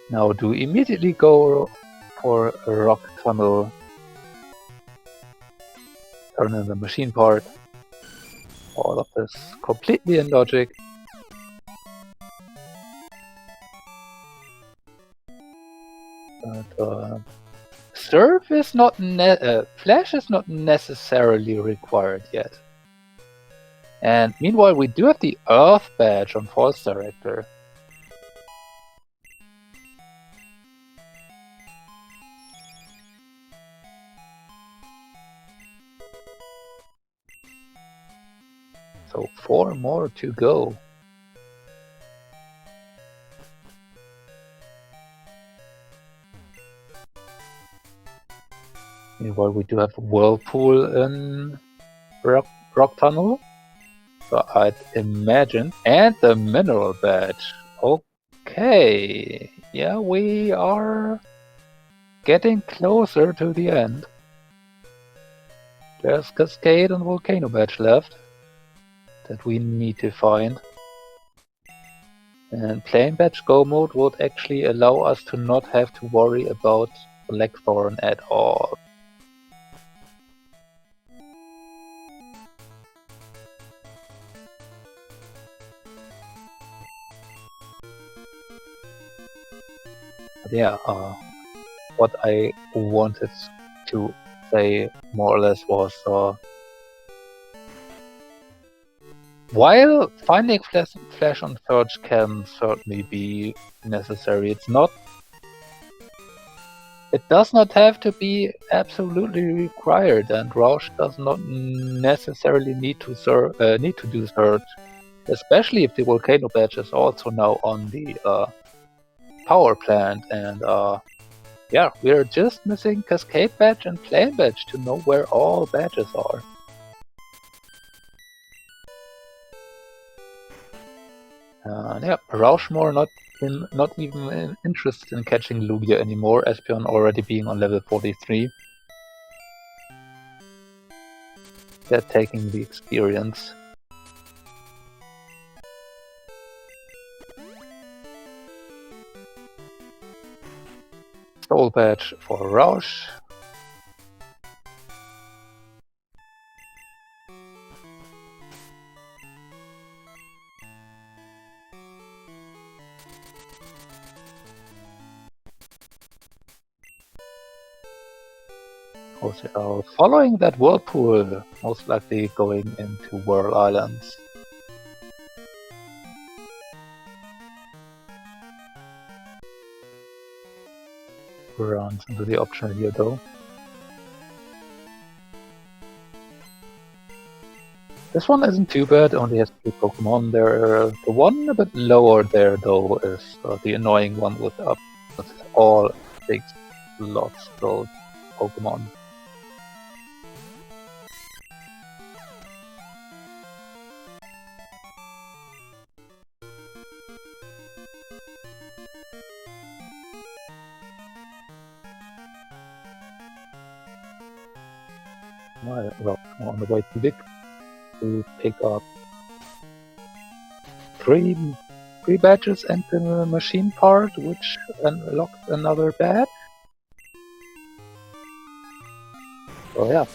now immediately go for a Rock Tunnel. Turn in the machine part. All of this completely in logic. But Surf is not Flash is not necessarily required yet. And meanwhile, we do have the Earth badge on False Director. So 4 more to go. Meanwhile, we do have Whirlpool in Rock Tunnel. So I'd imagine. And the Mineral Badge. Okay. Yeah, we are getting closer to the end. There's Cascade and Volcano Badge left that we need to find. And Plain Badge Go mode would actually allow us to not have to worry about Blackthorn at all. But yeah, what I wanted to say more or less was while finding Flash on Surge can certainly be necessary, it does not have to be absolutely required, and Roush does not necessarily need to do Surge, especially if the Volcano Badge is also now on the power plant, and yeah, we're just missing Cascade Badge and Plain Badge to know where all badges are. Yeah, Roushmore not even interested in catching Lugia anymore, Espeon already being on level 43. They're taking the experience. Soul Badge for Roush. JoseL following that whirlpool, most likely going into Whirl Islands. Runs into the option here though. This one isn't too bad, only has 2 Pokemon there. The one a bit lower there though is the annoying one with all 6 slots filled Pokemon. Well, on the way to Vic to pick up 3 badges and the machine part, which unlocks another badge. So yeah,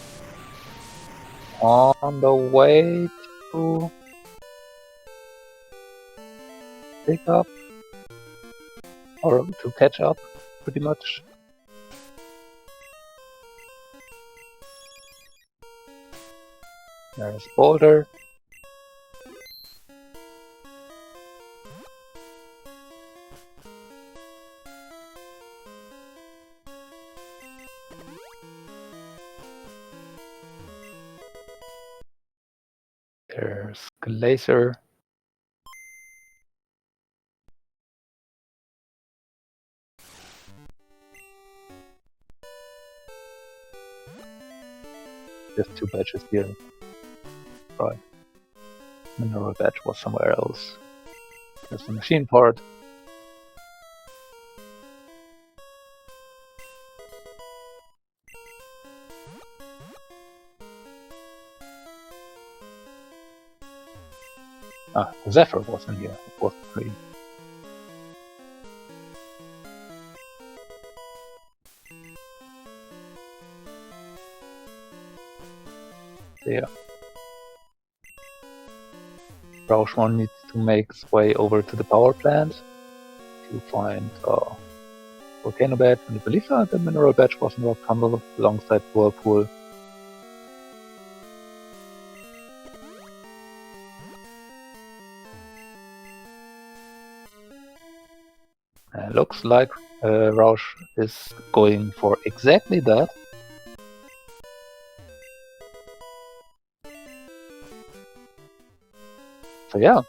on the way to pick up, or to catch up, pretty much. There's Boulder. There's Glacier. There's 2 badges here. Right. Mineral badge was somewhere else. There's the machine part. Zephyr was in here. It was 3. Yeah. Roushmore needs to make its way over to the power plant to find Volcano Badge, and I believe the Mineral Badge was in Rock Tunnel alongside Whirlpool. Looks like Roush is going for exactly that. So yeah,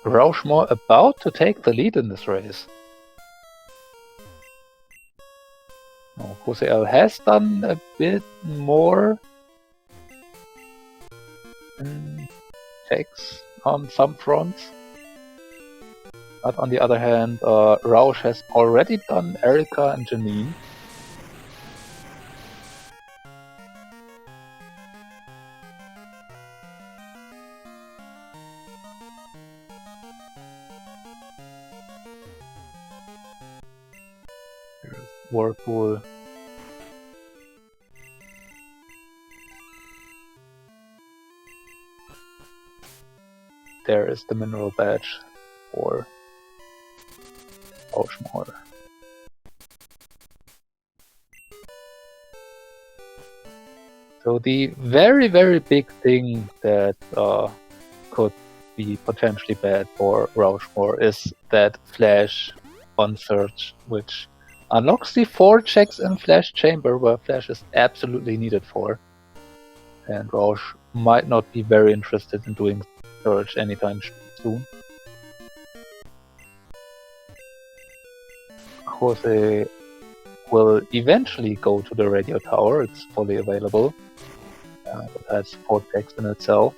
Roushmore about to take the lead in this race. Now, JoseL has done a bit more checks on some fronts. But on the other hand, Roush has already done Erika and Janine. There's Whirlpool. There is the Mineral Badge for Roushmore. So the very, very big thing that could be potentially bad for Roushmore is that Flash on Search, which unlocks the 4 checks in Flash Chamber, where Flash is absolutely needed for. And Roush might not be very interested in doing Search anytime soon. Jose will eventually go to the radio tower, it's fully available. It has 4 checks in itself.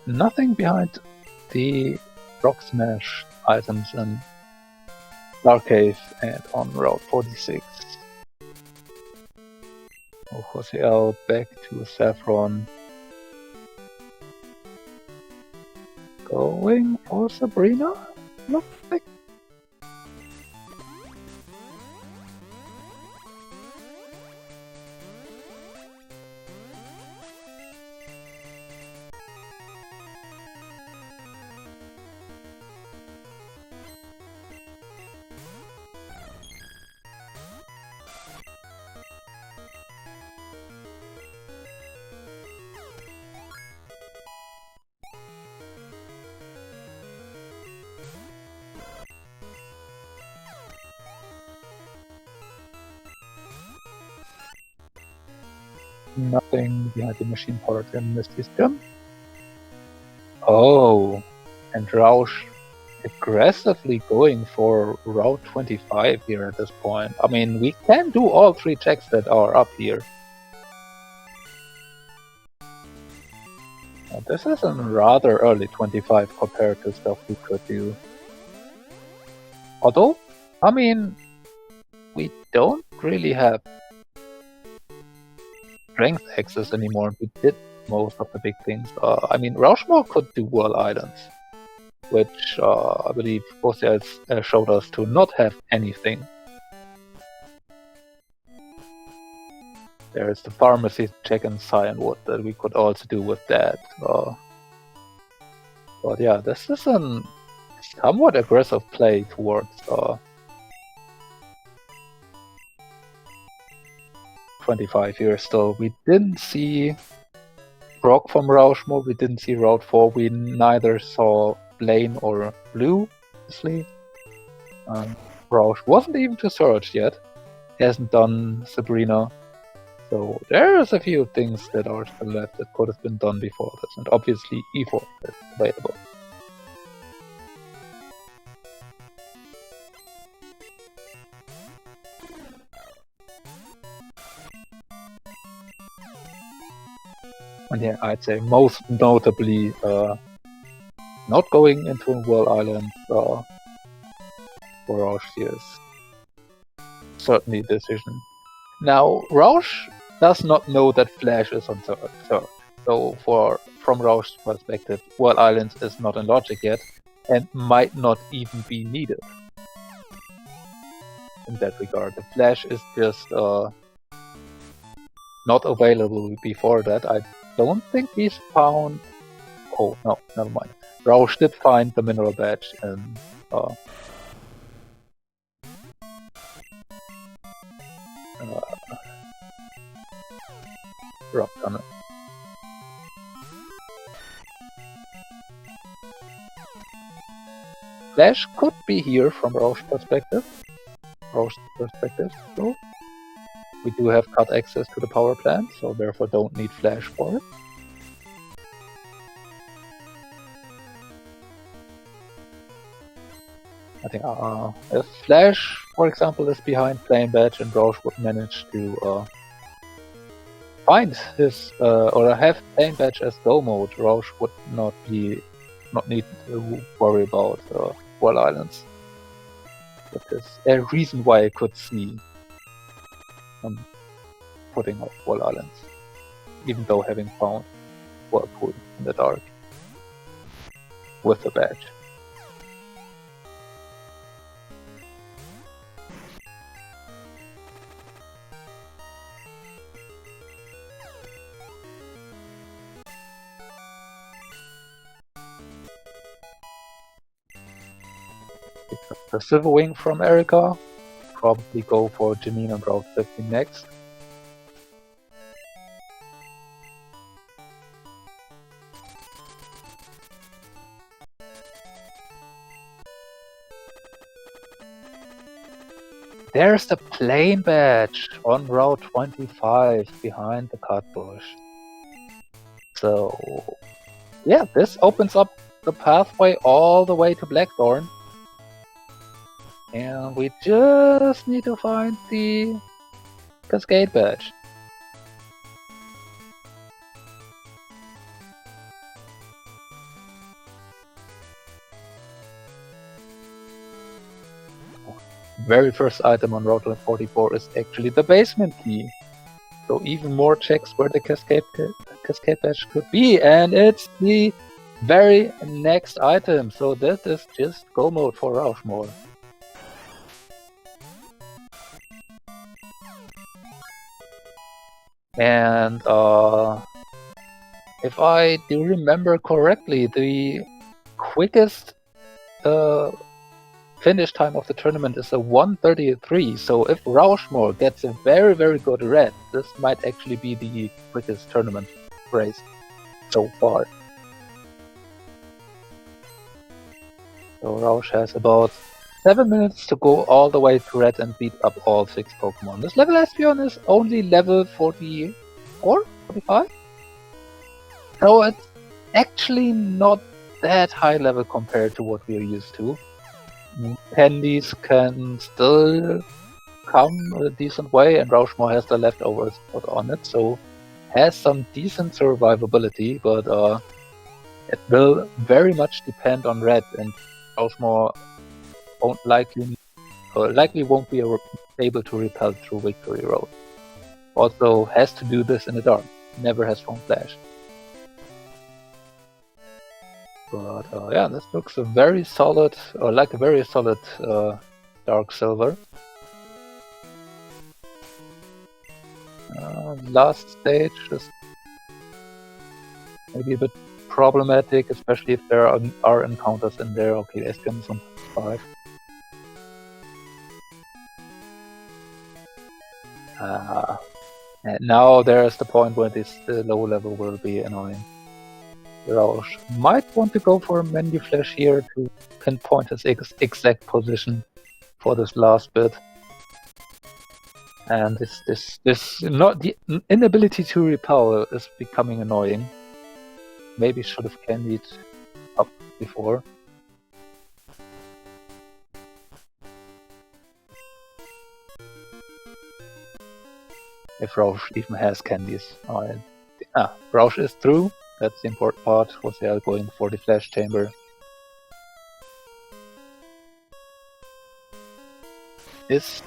Nothing behind the Rock Smash items in Dark Cave and on Route 46. JoseL back to Saffron. Going for Sabrina? Looks like. Nothing behind the machine powered in Misty's gym. Oh, and Roush aggressively going for Route 25 here at this point. I mean, we can do all 3 checks that are up here. This is a rather early 25 compared to stuff we could do. Although, I mean, we don't really have strength access anymore. We did most of the big things. I mean, Roushmore could do World Islands, which I believe JoseL showed us to not have anything. There is the pharmacy check in Cyanwood that we could also do with that. But yeah, this is a somewhat aggressive play towards 25 here still. We didn't see Brock from Roushmore, we didn't see Route 4, we neither saw Blaine or Blue, obviously. Roush wasn't even to search yet, hasn't done Sabrina. So there's a few things that are still left that could have been done before this, and obviously E4 is available. And yeah, I'd say most notably not going into World Island for Roush is certainly a decision. Now, Roush does not know that Flash is on third. So from Roush's perspective, World Islands is not in logic yet, and might not even be needed. In that regard, the Flash is just not available before that. I don't think he's found... Oh, no, never mind. Roush did find the mineral badge in Rock Tunnel. Flash could be here from Roush's perspective. So we do have cut access to the power plant, so therefore don't need Flash for it. I think if Flash, for example, is behind Flame Badge and Roush would manage to find his or have Flame Badge as go mode, Roush would not need to worry about World Islands. That is a reason why I could see putting off World Islands, even though having found Whirlpool in the dark with the badge. The Silver Wing from Erika. Probably go for Janine on Route 15 next. There's the plane badge on Route 25 behind the cut bush. So yeah, this opens up the pathway all the way to Blackthorn. And we just need to find the Cascade badge. Very first item on Route 44 is actually the basement key. So even more checks where the Cascade badge could be, and it's the very next item. So that is just go mode for Roushmore. And if I do remember correctly, the quickest finish time of the tournament is a 1:33. So if Roushmore gets a very, very good red, this might actually be the quickest tournament race so far. So Roush has about 7 minutes to go all the way to red and beat up all 6 Pokemon. This level Espeon is only level 40, 44, 45. So it's actually not that high level compared to what we are used to. Candies can still come a decent way, and Roushmore has the leftovers put on it, so has some decent survivability, but it will very much depend on red, and Roushmore won't likely won't be able to repel through Victory Road. Also has to do this in the dark. Never has Foam Flash. But yeah, this looks a very solid, like a very solid Dark Silver. Last stage is maybe a bit problematic, especially if there are encounters in there. Okay, Espion is on 5. And now there's the point where this low level will be annoying. Roush might want to go for a menu flash here to pinpoint his exact position for this last bit. And this not the inability to repel is becoming annoying. Maybe should have candied up before. If Roush even has candies. Roush is through. That's the important part. JoseL going for the flash chamber. Is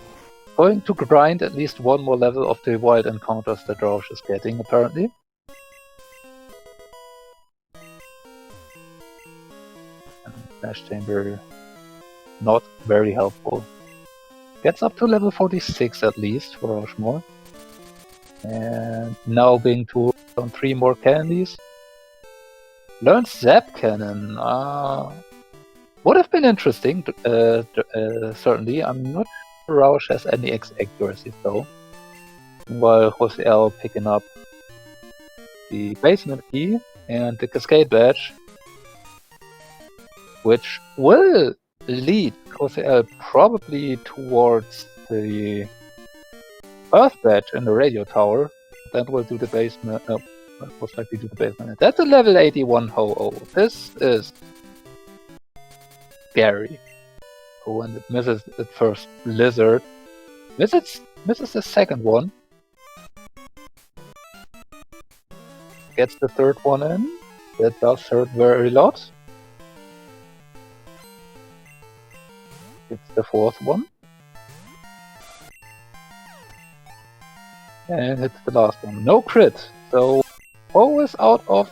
going to grind at least one more level of the wild encounters that Roush is getting, apparently. And flash chamber, not very helpful. Gets up to level 46 at least for Roushmore. And now being told on 3 more candies. Learns Zap Cannon. Would have been interesting, certainly. I'm not sure Roush has any accuracy though. While JoseL picking up the basement key and the cascade badge, which will lead JoseL probably towards the Earth badge in the radio tower. That will do the basement. Most likely do the basement. That's a level 81 Ho-Oh. This is scary. Oh, and it misses the first blizzard. Misses the second one. Gets the third one in. That does hurt very lot. It's the fourth one. And hits the last one. No crit. So always out of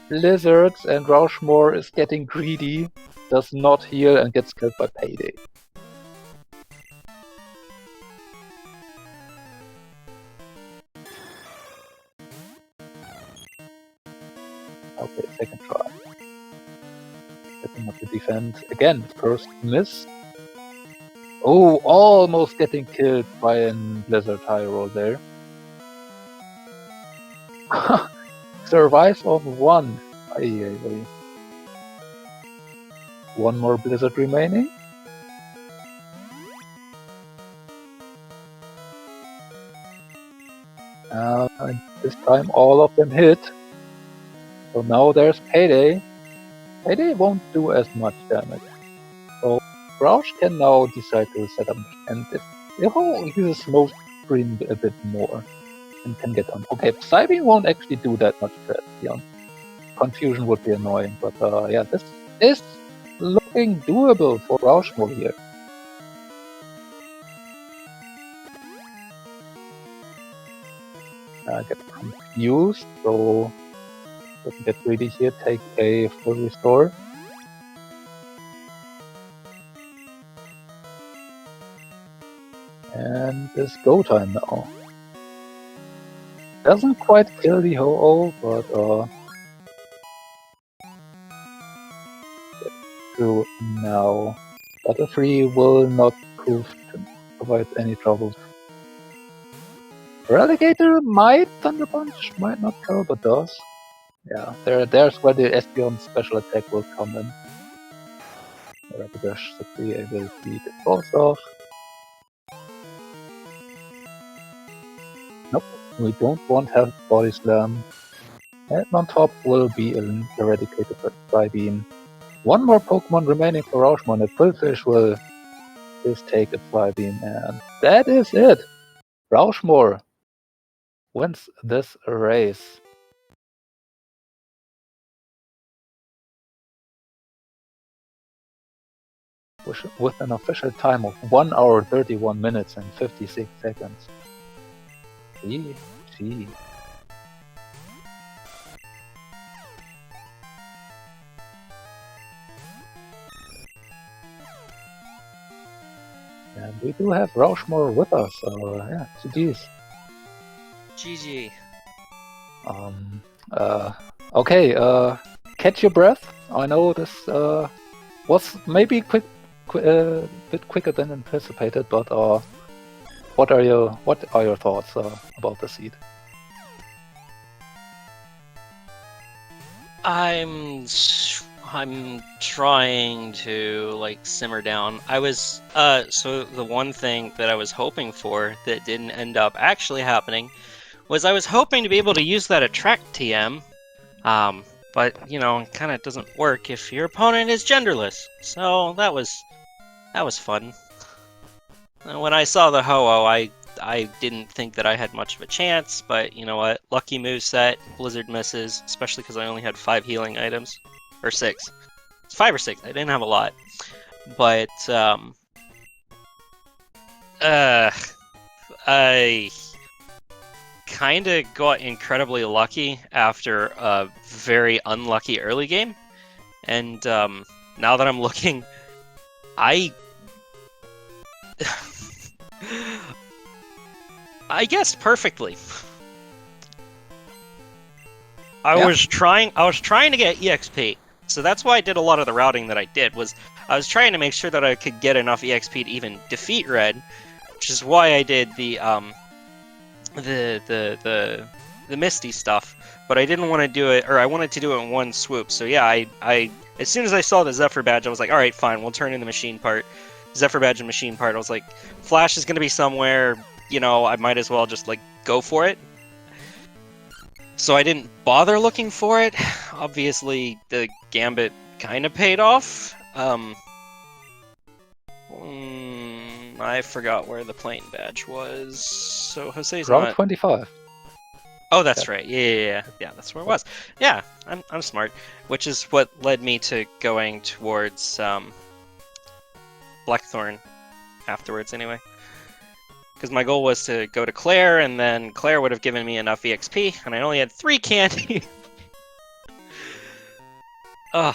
blizzards, and Roushmore is getting greedy, does not heal, and gets killed by Payday. Okay, second try. Setting up the defense. Again, first miss. Oh, almost getting killed by a blizzard high roll there. Survives on 1. One more blizzard remaining. And this time all of them hit. So now there's Payday. Payday won't do as much damage. So Roush can now decide to set up, and if he uses smoke screen a bit more and can get on. Okay, Psybeam won't actually do that much threat. Yeah. Confusion would be annoying, but yeah, this is looking doable for Roushmore here. Get confused, so doesn't get greedy here, take a full restore. And it's go time now. Doesn't quite kill the Ho-Oh, but through now. Battle 3 will not prove to provide any trouble. Relegator might Thunder Punch, might not kill, but does. Yeah, there's where the Espion special attack will come in. Relegator should be able to beat both off. Nope, We don't want to have Body Slam. And on top will be an eradicated Psybeam. One more Pokemon remaining for Roushmore, and the Quillfish will just take a Psybeam, and that is it! Roushmore wins this race. With an official time of 1 hour 31 minutes and 56 seconds. GG. And we do have Roushmore with us, so yeah, GG's. GG. Okay, catch your breath. I know this was maybe a bit quicker than anticipated, but what are your thoughts about the seed? I'm trying to like simmer down. I was so the one thing that I was hoping for that didn't end up actually happening was I was hoping to be able to use that attract TM. But you know, it kind of doesn't work if your opponent is genderless. So that was fun. When I saw the Ho-Oh, I didn't think that I had much of a chance, but you know what? Lucky moveset, Blizzard misses, especially because I only had 5 healing items. Or 6. It's 5 or 6, I didn't have a lot. But, I kinda got incredibly lucky after a very unlucky early game. And, now that I'm looking, I guessed perfectly. I was trying to get EXP, so that's why I did a lot of the routing that I did. I was trying to make sure that I could get enough EXP to even defeat Red, which is why I did the Misty stuff. But I didn't want to do it, or I wanted to do it in one swoop. So yeah, I as soon as I saw the Zephyr badge, I was like, all right, fine, we'll turn in the machine part. Zephyr badge and machine part. I was like, Flash is gonna be somewhere. You know, I might as well just like go for it. So I didn't bother looking for it. Obviously, the Gambit kind of paid off. I forgot where the plane badge was. So Jose's Route 25. Oh, that's right. Yeah, that's where it was. Yeah, I'm smart, which is what led me to going towards Blackthorn afterwards, anyway. Because my goal was to go to Claire, and then Claire would have given me enough EXP, and I only had 3 candy. Ugh.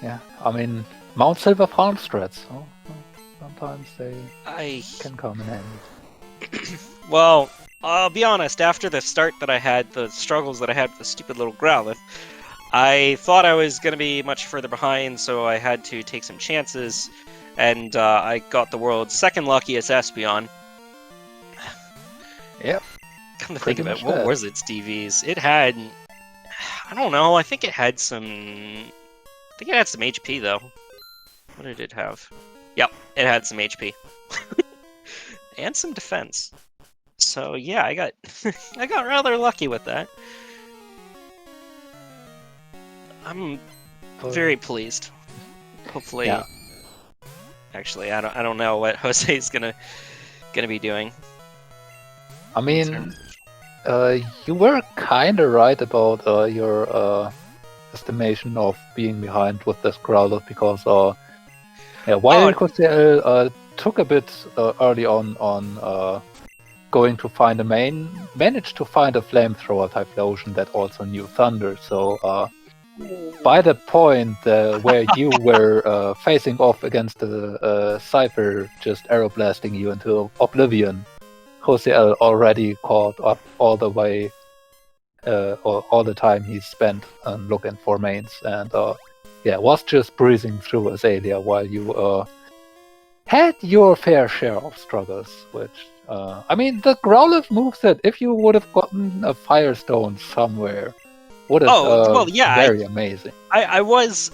Yeah, I mean, Mount Silver farm strats. Oh, sometimes they can come in handy. Well, I'll be honest, after the start that I had, the struggles that I had with the stupid little Growlithe, I thought I was going to be much further behind, so I had to take some chances, and I got the world's second luckiest Espeon. Yep. Come to think of it, what was its DVs? It had... I don't know, I think it had some HP, though. What did it have? Yep, it had some HP. And some defense. So yeah, I got rather lucky with that. I'm very pleased. Hopefully... Yeah. Actually, I don't know what Jose's gonna be doing. I mean, you were kind of right about your estimation of being behind with this Growlithe, because while JoseL took a bit early on going to find managed to find a flamethrower Typhlosion that also knew Thunder. So by the point where you were facing off against the Cypher, just aeroblasting you into oblivion, JoseL already caught up all the way, all the time he spent looking for mains, and was just breezing through Azalea while you had your fair share of struggles. Which, I mean, the Growlithe moveset, if you would have gotten a Firestone somewhere, would have very amazing. I was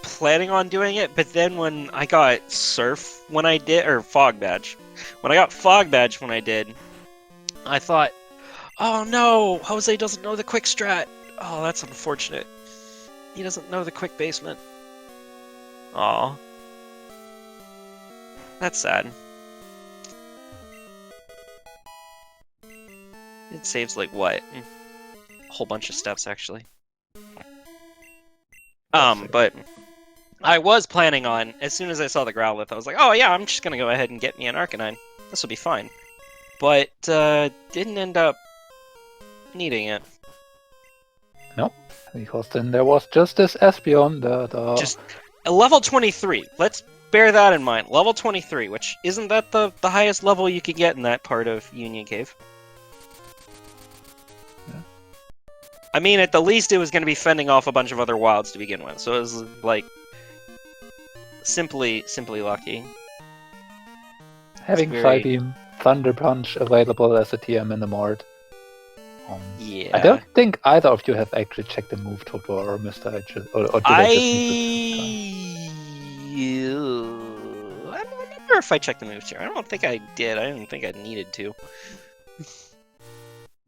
planning on doing it, but then when I got Surf when I did, or Fog Badge. When I got Fog Badge when I did, I thought, Oh no! Jose doesn't know the quick strat. Oh, that's unfortunate. He doesn't know the quick basement. Aw. That's sad. It saves like what? A whole bunch of steps actually. But I was planning on, as soon as I saw the Growlithe, I was like, oh yeah, I'm just gonna go ahead and get me an Arcanine. This will be fine. But didn't end up needing it. Nope, because then there was just this Espeon that... Just a level 23. Let's bear that in mind. Level 23, which isn't that the highest level you could get in that part of Union Cave? Yeah. I mean, at the least it was going to be fending off a bunch of other wilds to begin with, so it was like simply lucky. Having Psybeam, Thunder Punch available as a TM in the Mart. Yeah. I don't think either of you have actually checked the move tutorial, or Mr. Or did I I'm not sure if I checked the moves here. I don't think I did. I didn't think I needed to.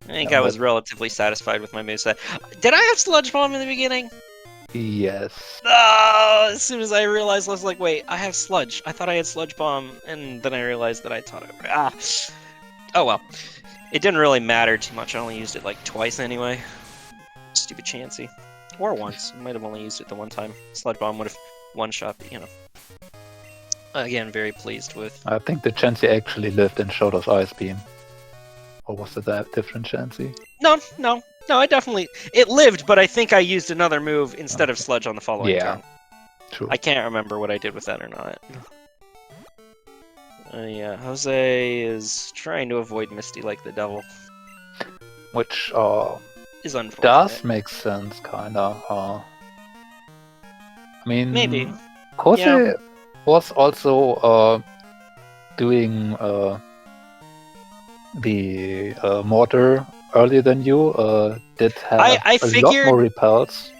I think I was relatively satisfied with my moveset. Did I have Sludge Bomb in the beginning? Yes. Oh, as soon as I realized, I was like, wait, I have Sludge. I thought I had Sludge Bomb, and then I realized that I taught it. Oh well. It didn't really matter too much. I only used it like twice anyway. Stupid Chansey. Or once. I might have only used it the one time. Sludge Bomb would have one-shot, but you know. Again, very pleased with... I think the Chansey actually lived and showed us Ice Beam. Or was it a different Chansey? No, I definitely... It lived, but I think I used another move instead of Sludge on the following turn. True. I can't remember what I did with that or not. Yeah, Jose is trying to avoid Misty like the devil. Which is unfortunate. Does make sense, kinda. I mean... Maybe. Jose was also doing the mortar earlier than you. Did have I a figured... lot more repels.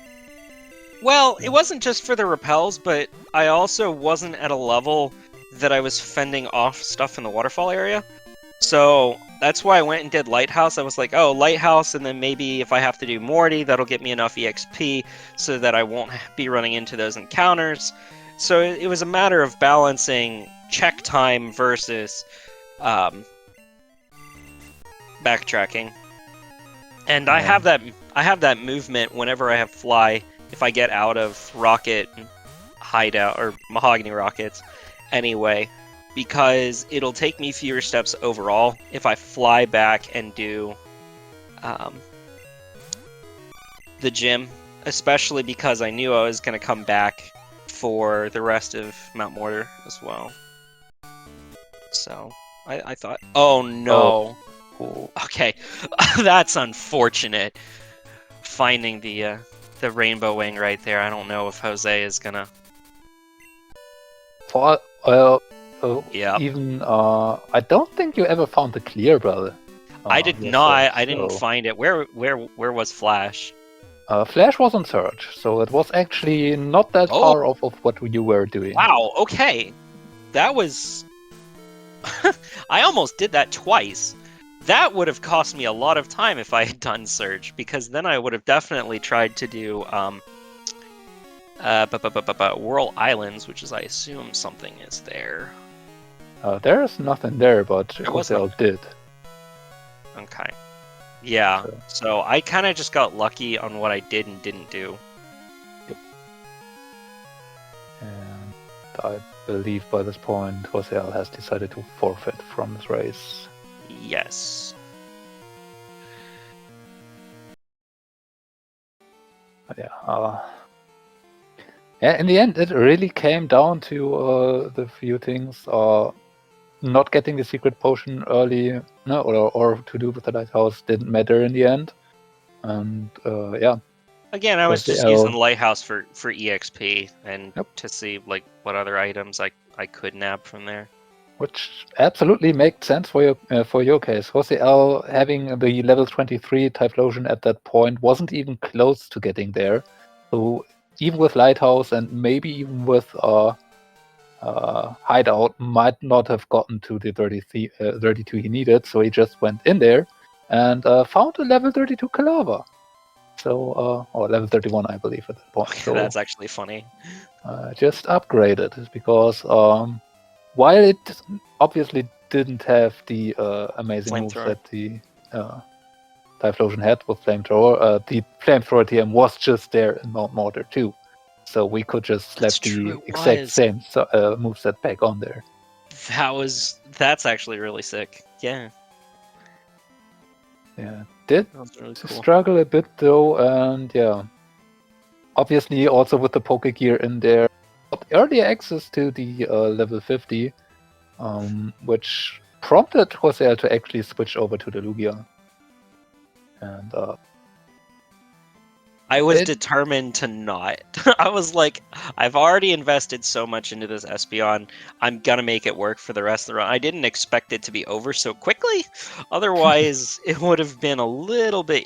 Well, it wasn't just for the repels, but I also wasn't at a level that I was fending off stuff in the waterfall area. So that's why I went and did Lighthouse. I was like, oh, Lighthouse, and then maybe if I have to do Morty, that'll get me enough EXP so that I won't be running into those encounters. So it was a matter of balancing check time versus backtracking. And I have that movement whenever I have Fly. If I get out of Rocket Hideout or Mahogany Rockets, anyway, because it'll take me fewer steps overall if I fly back and do the gym, especially because I knew I was going to come back for the rest of Mount Mortar as well. So I thought, oh no. Oh. Okay, that's unfortunate. Finding the Rainbow Wing right there. I don't know if Jose is gonna... Even I don't think you ever found the clear, brother. I did not. I didn't find it. Where was Flash? Flash was on search, so it was actually not that far off of what you were doing. Wow. Okay, that was... I almost did that twice. That would have cost me a lot of time if I had done search, because then I would have definitely tried to do Whirl Islands, which is, I assume, something is there. There's nothing there, but JoseL did. Okay. Yeah, so I kind of just got lucky on what I did and didn't do. Yep. And I believe by this point, JoseL has decided to forfeit from this race. Yes. Yeah. In the end, it really came down to the few things. Not getting the secret potion early, or to do with the Lighthouse didn't matter in the end. And yeah. Again, I was just using the Lighthouse for EXP and to see like what other items I could nab from there. Which absolutely makes sense for your case. JoseL having the level 23 Typhlosion at that point wasn't even close to getting there. So even with Lighthouse and maybe even with Hideout, might not have gotten to the 32 he needed. So he just went in there, and found a level 32 Kalava. So, or level 31, I believe, at that point. So That's actually funny. just upgraded because while it obviously didn't have the amazing moves Flamethrower. that the Typhlosion had with Flamethrower, the Flamethrower TM was just there in Mount Mortar too. So we could just slap That's the true, it exact was. same moveset back on there. That's actually really sick. Yeah. Yeah, did That's really cool. struggle a bit though, and yeah, obviously also with the Poke Gear in there, got early access to the level 50, which prompted JoseL to actually switch over to the Lugia. And I was it, determined to not. I was like, I've already invested so much into this Espeon. I'm gonna make it work for the rest of the run. I didn't expect it to be over so quickly. Otherwise, it would have been a little bit.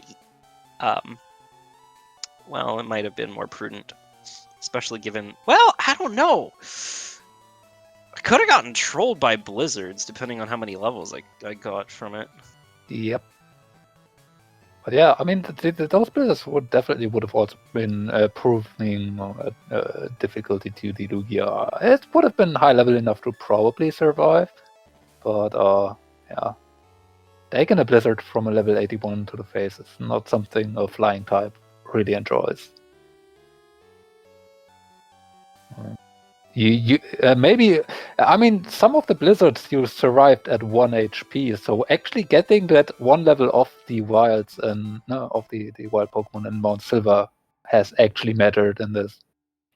Well, it might have been more prudent, especially given. Well, I don't know. I could have gotten trolled by blizzards depending on how many levels I got from it. yep. But yeah, I mean, those players would have also been proving difficulty to the Lugia. It would have been high level enough to probably survive, but yeah, taking a Blizzard from a level 81 to the face is not something a flying type really enjoys. You maybe, I mean, some of the Blizzards you survived at 1 HP, so actually getting that one level off the wilds and of the wild Pokemon in Mount Silver has actually mattered in this,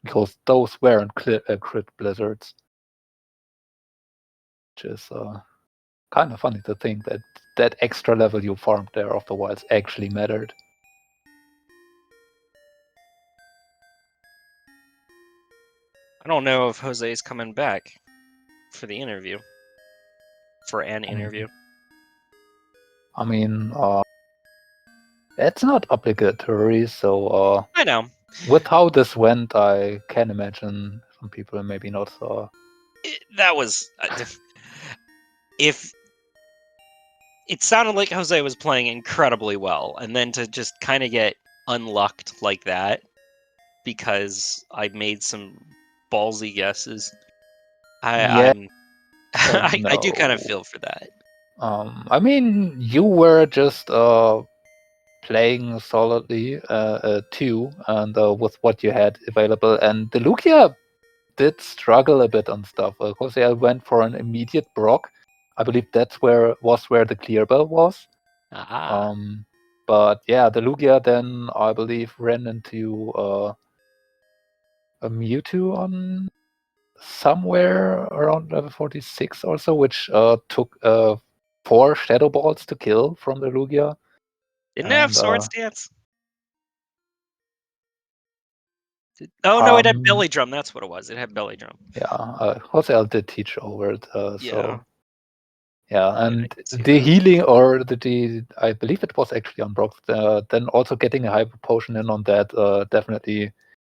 because those weren't crit Blizzards, which is kind of funny to think that that extra level you farmed there off the wilds actually mattered. I don't know if Jose's coming back for the interview. For an interview. I mean, it's not obligatory, so I know. with how this went, I can imagine some people maybe not. That was. If it sounded like Jose was playing incredibly well, and then to just kind of get unlucked like that because I made some ballsy guesses. Yeah, I do kind of no. feel for that. I mean, you were just playing solidly too, and with what you had available, and the Lugia did struggle a bit on stuff. Jose went for an immediate Brock. I believe that's where the clear bell was. Ah. But yeah, the Lugia then I believe ran into a Mewtwo on somewhere around level 46 or so, which took 4 Shadow Balls to kill from the Lugia. Didn't it have And Swords Dance? Oh no, it had Belly Drum. That's what it was. It had Belly Drum. yeah, JoseL did teach over it. Yeah. So yeah, I and could see the that. healing or the I believe it was actually on Brock. Then also getting a Hyper Potion in on that definitely,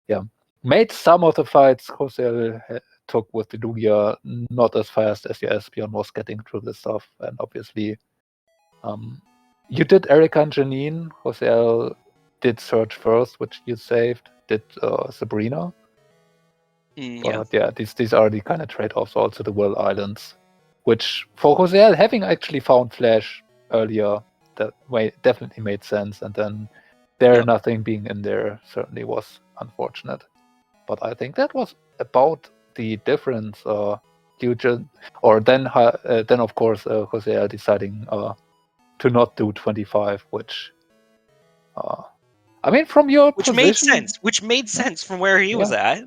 yeah, made some of the fights JoseL took with the Lugia not as fast as your Espeon was getting through this stuff. And obviously, you did Erika and Janine. JoseL did Surge first, which you saved. Did Sabrina. But yeah, these are the kind of trade-offs also the World Islands, which for JoseL, having actually found Flash earlier, that way definitely made sense. And then nothing being in there certainly was unfortunate. But I think that was about the difference. Then of course JoseL deciding to not do 25, which I mean from your position, Which made sense from where he was at.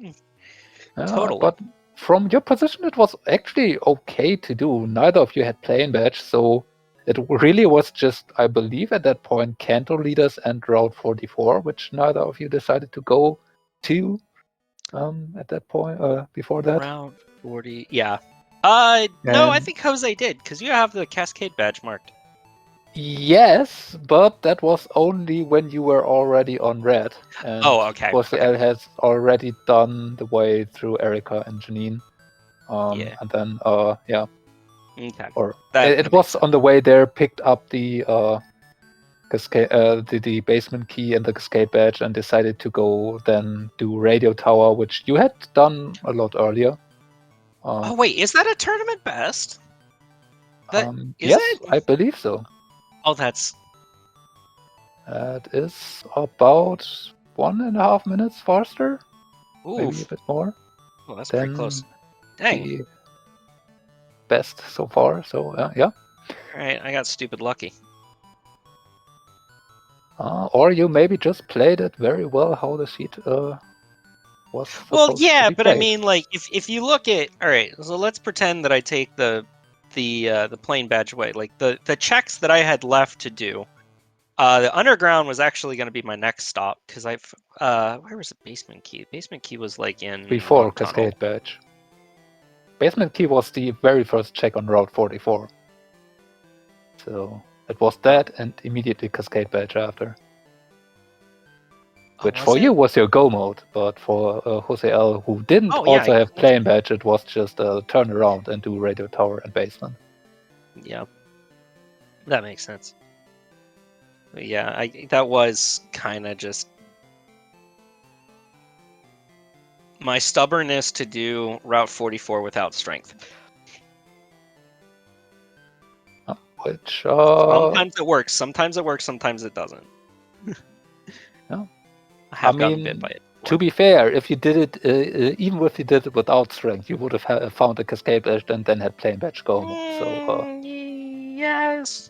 Totally. But from your position, it was actually okay to do. Neither of you had playing badge, so it really was just, I believe, at that point, Kanto leaders and Route 44, which neither of you decided to go to at that point. Before that, Route 40. Yeah. No, I And- think Jose did because you have the Cascade badge marked. yes, but that was only when you were already on red. And Okay. JoseL has already done the way through Erika and Janine. And then Okay. or That it was on the way there, picked up the the basement key and the cascade badge, and decided to go then do radio tower, which you had done a lot earlier. Oh wait, is that a tournament best? That is yes, it? I believe so. Oh, that's It is about 1.5 minutes faster, maybe a oof. bit more. Well, that's than pretty close. Dang. the best so far. So yeah. All right, I got stupid lucky. Or you maybe just played it very well how the sheet was supposed Well, yeah, to be but played. I mean, like, if you look at, all right, so let's pretend that I take the plane badge away. Like the checks that I had left to do, the underground was actually going to be my next stop because where was the basement key? The basement key was like in Before one Cascade tunnel. Badge. Basement key was the very first check on Route 44. So it was that and immediately Cascade Badge after. Which for you was your go mode, but for JoseL, who didn't also have plane badge, it was just a turn around and do radio tower and basement. Yeah, that makes sense. But yeah, that was kind of just my stubbornness to do Route 44 without strength. Which sometimes it works, sometimes it doesn't. No. I have gotten bit by it before. To be fair, if you did it, even if you did it without strength, you would have found a cascade badge and then had plain badge go. So yes,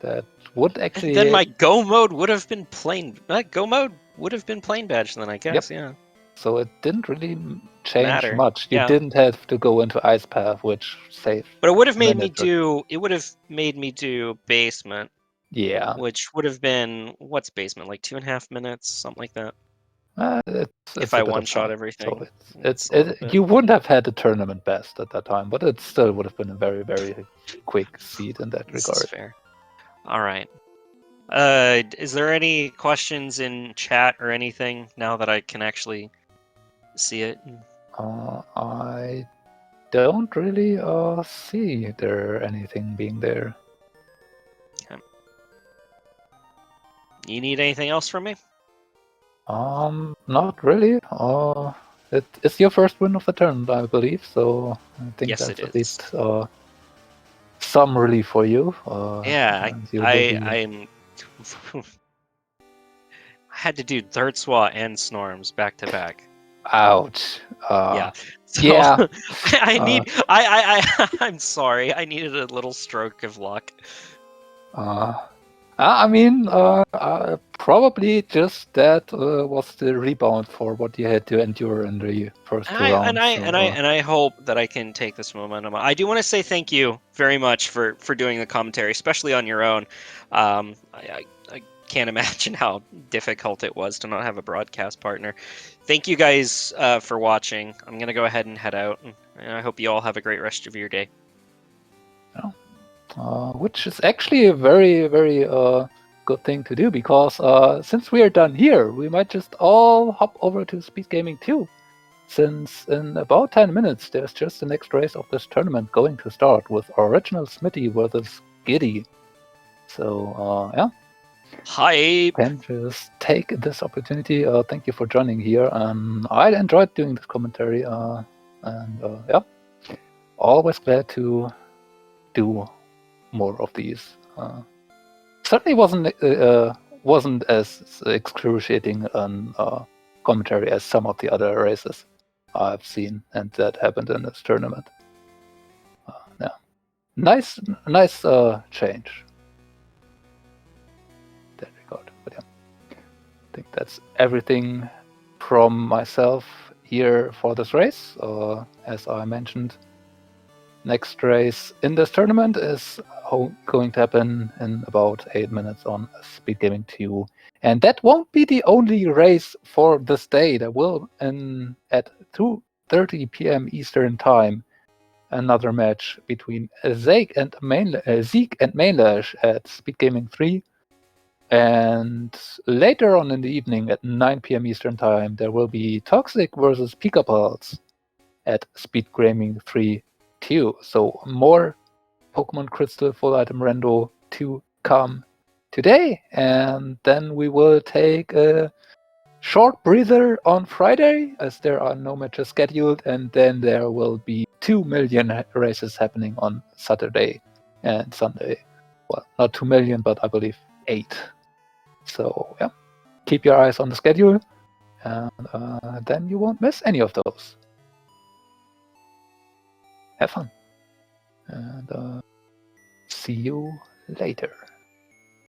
that would actually. Then my go mode would have been plain. Go mode would have been plain badge then, I guess. Yep. Yeah. So it didn't really change much. Yeah. You didn't have to go into ice path, which saved. But it would have made me do. It would have made me do basement. Yeah. Which would have been what's basement, like 2.5 minutes, something like that. It's if I one shot everything. So you wouldn't have had the tournament best at that time, but it still would have been a very, very quick seed in that regard. This is fair. All right. Is there any questions in chat or anything now that I can actually see it? I don't really see there anything being there. Okay. You need anything else from me? Not really. It is your first win of the turn, I believe. So I think yes, that's at least some relief for you. Yeah, I had to do Dirt Swat and Snorms back to back. Ouch. Yeah. So yeah. I'm sorry. I needed a little stroke of luck. I mean, probably just that was the rebound for what you had to endure in the first two rounds. And I hope that I can take this momentum. I do want to say thank you very much for doing the commentary, especially on your own. I can't imagine how difficult it was to not have a broadcast partner. Thank you guys for watching. I'm gonna go ahead and head out, and I hope you all have a great rest of your day. Which is actually a very, very good thing to do, because since we are done here, we might just all hop over to SpeedGaming 2, since in about 10 minutes there's just the next race of this tournament going to start with Original Smitty versus Giddy. So yeah. Hi. Can just take this opportunity. Thank you for joining here. I enjoyed doing this commentary, and yeah, always glad to do more of these. Certainly wasn't as excruciating a commentary as some of the other races I've seen and that happened in this tournament. Yeah, nice change. That regard, but yeah, I think that's everything from myself here for this race. As I mentioned, next race in this tournament is going to happen in about 8 minutes on SpeedGaming 2. And that won't be the only race for this day. There will, at 2:30 p.m. Eastern Time, another match between Zeke and Mainlash at SpeedGaming 3. And later on in the evening at 9 p.m. Eastern Time, there will be Toxic versus Pika Pulse at SpeedGaming 3. So more Pokemon Crystal Full Item Rando to come today, and then we will take a short breather on Friday, as there are no matches scheduled, and then there will be 2 million races happening on Saturday and Sunday. Well, not 2 million, but I believe 8. So yeah, keep your eyes on the schedule, and then you won't miss any of those. Have fun, and see you later.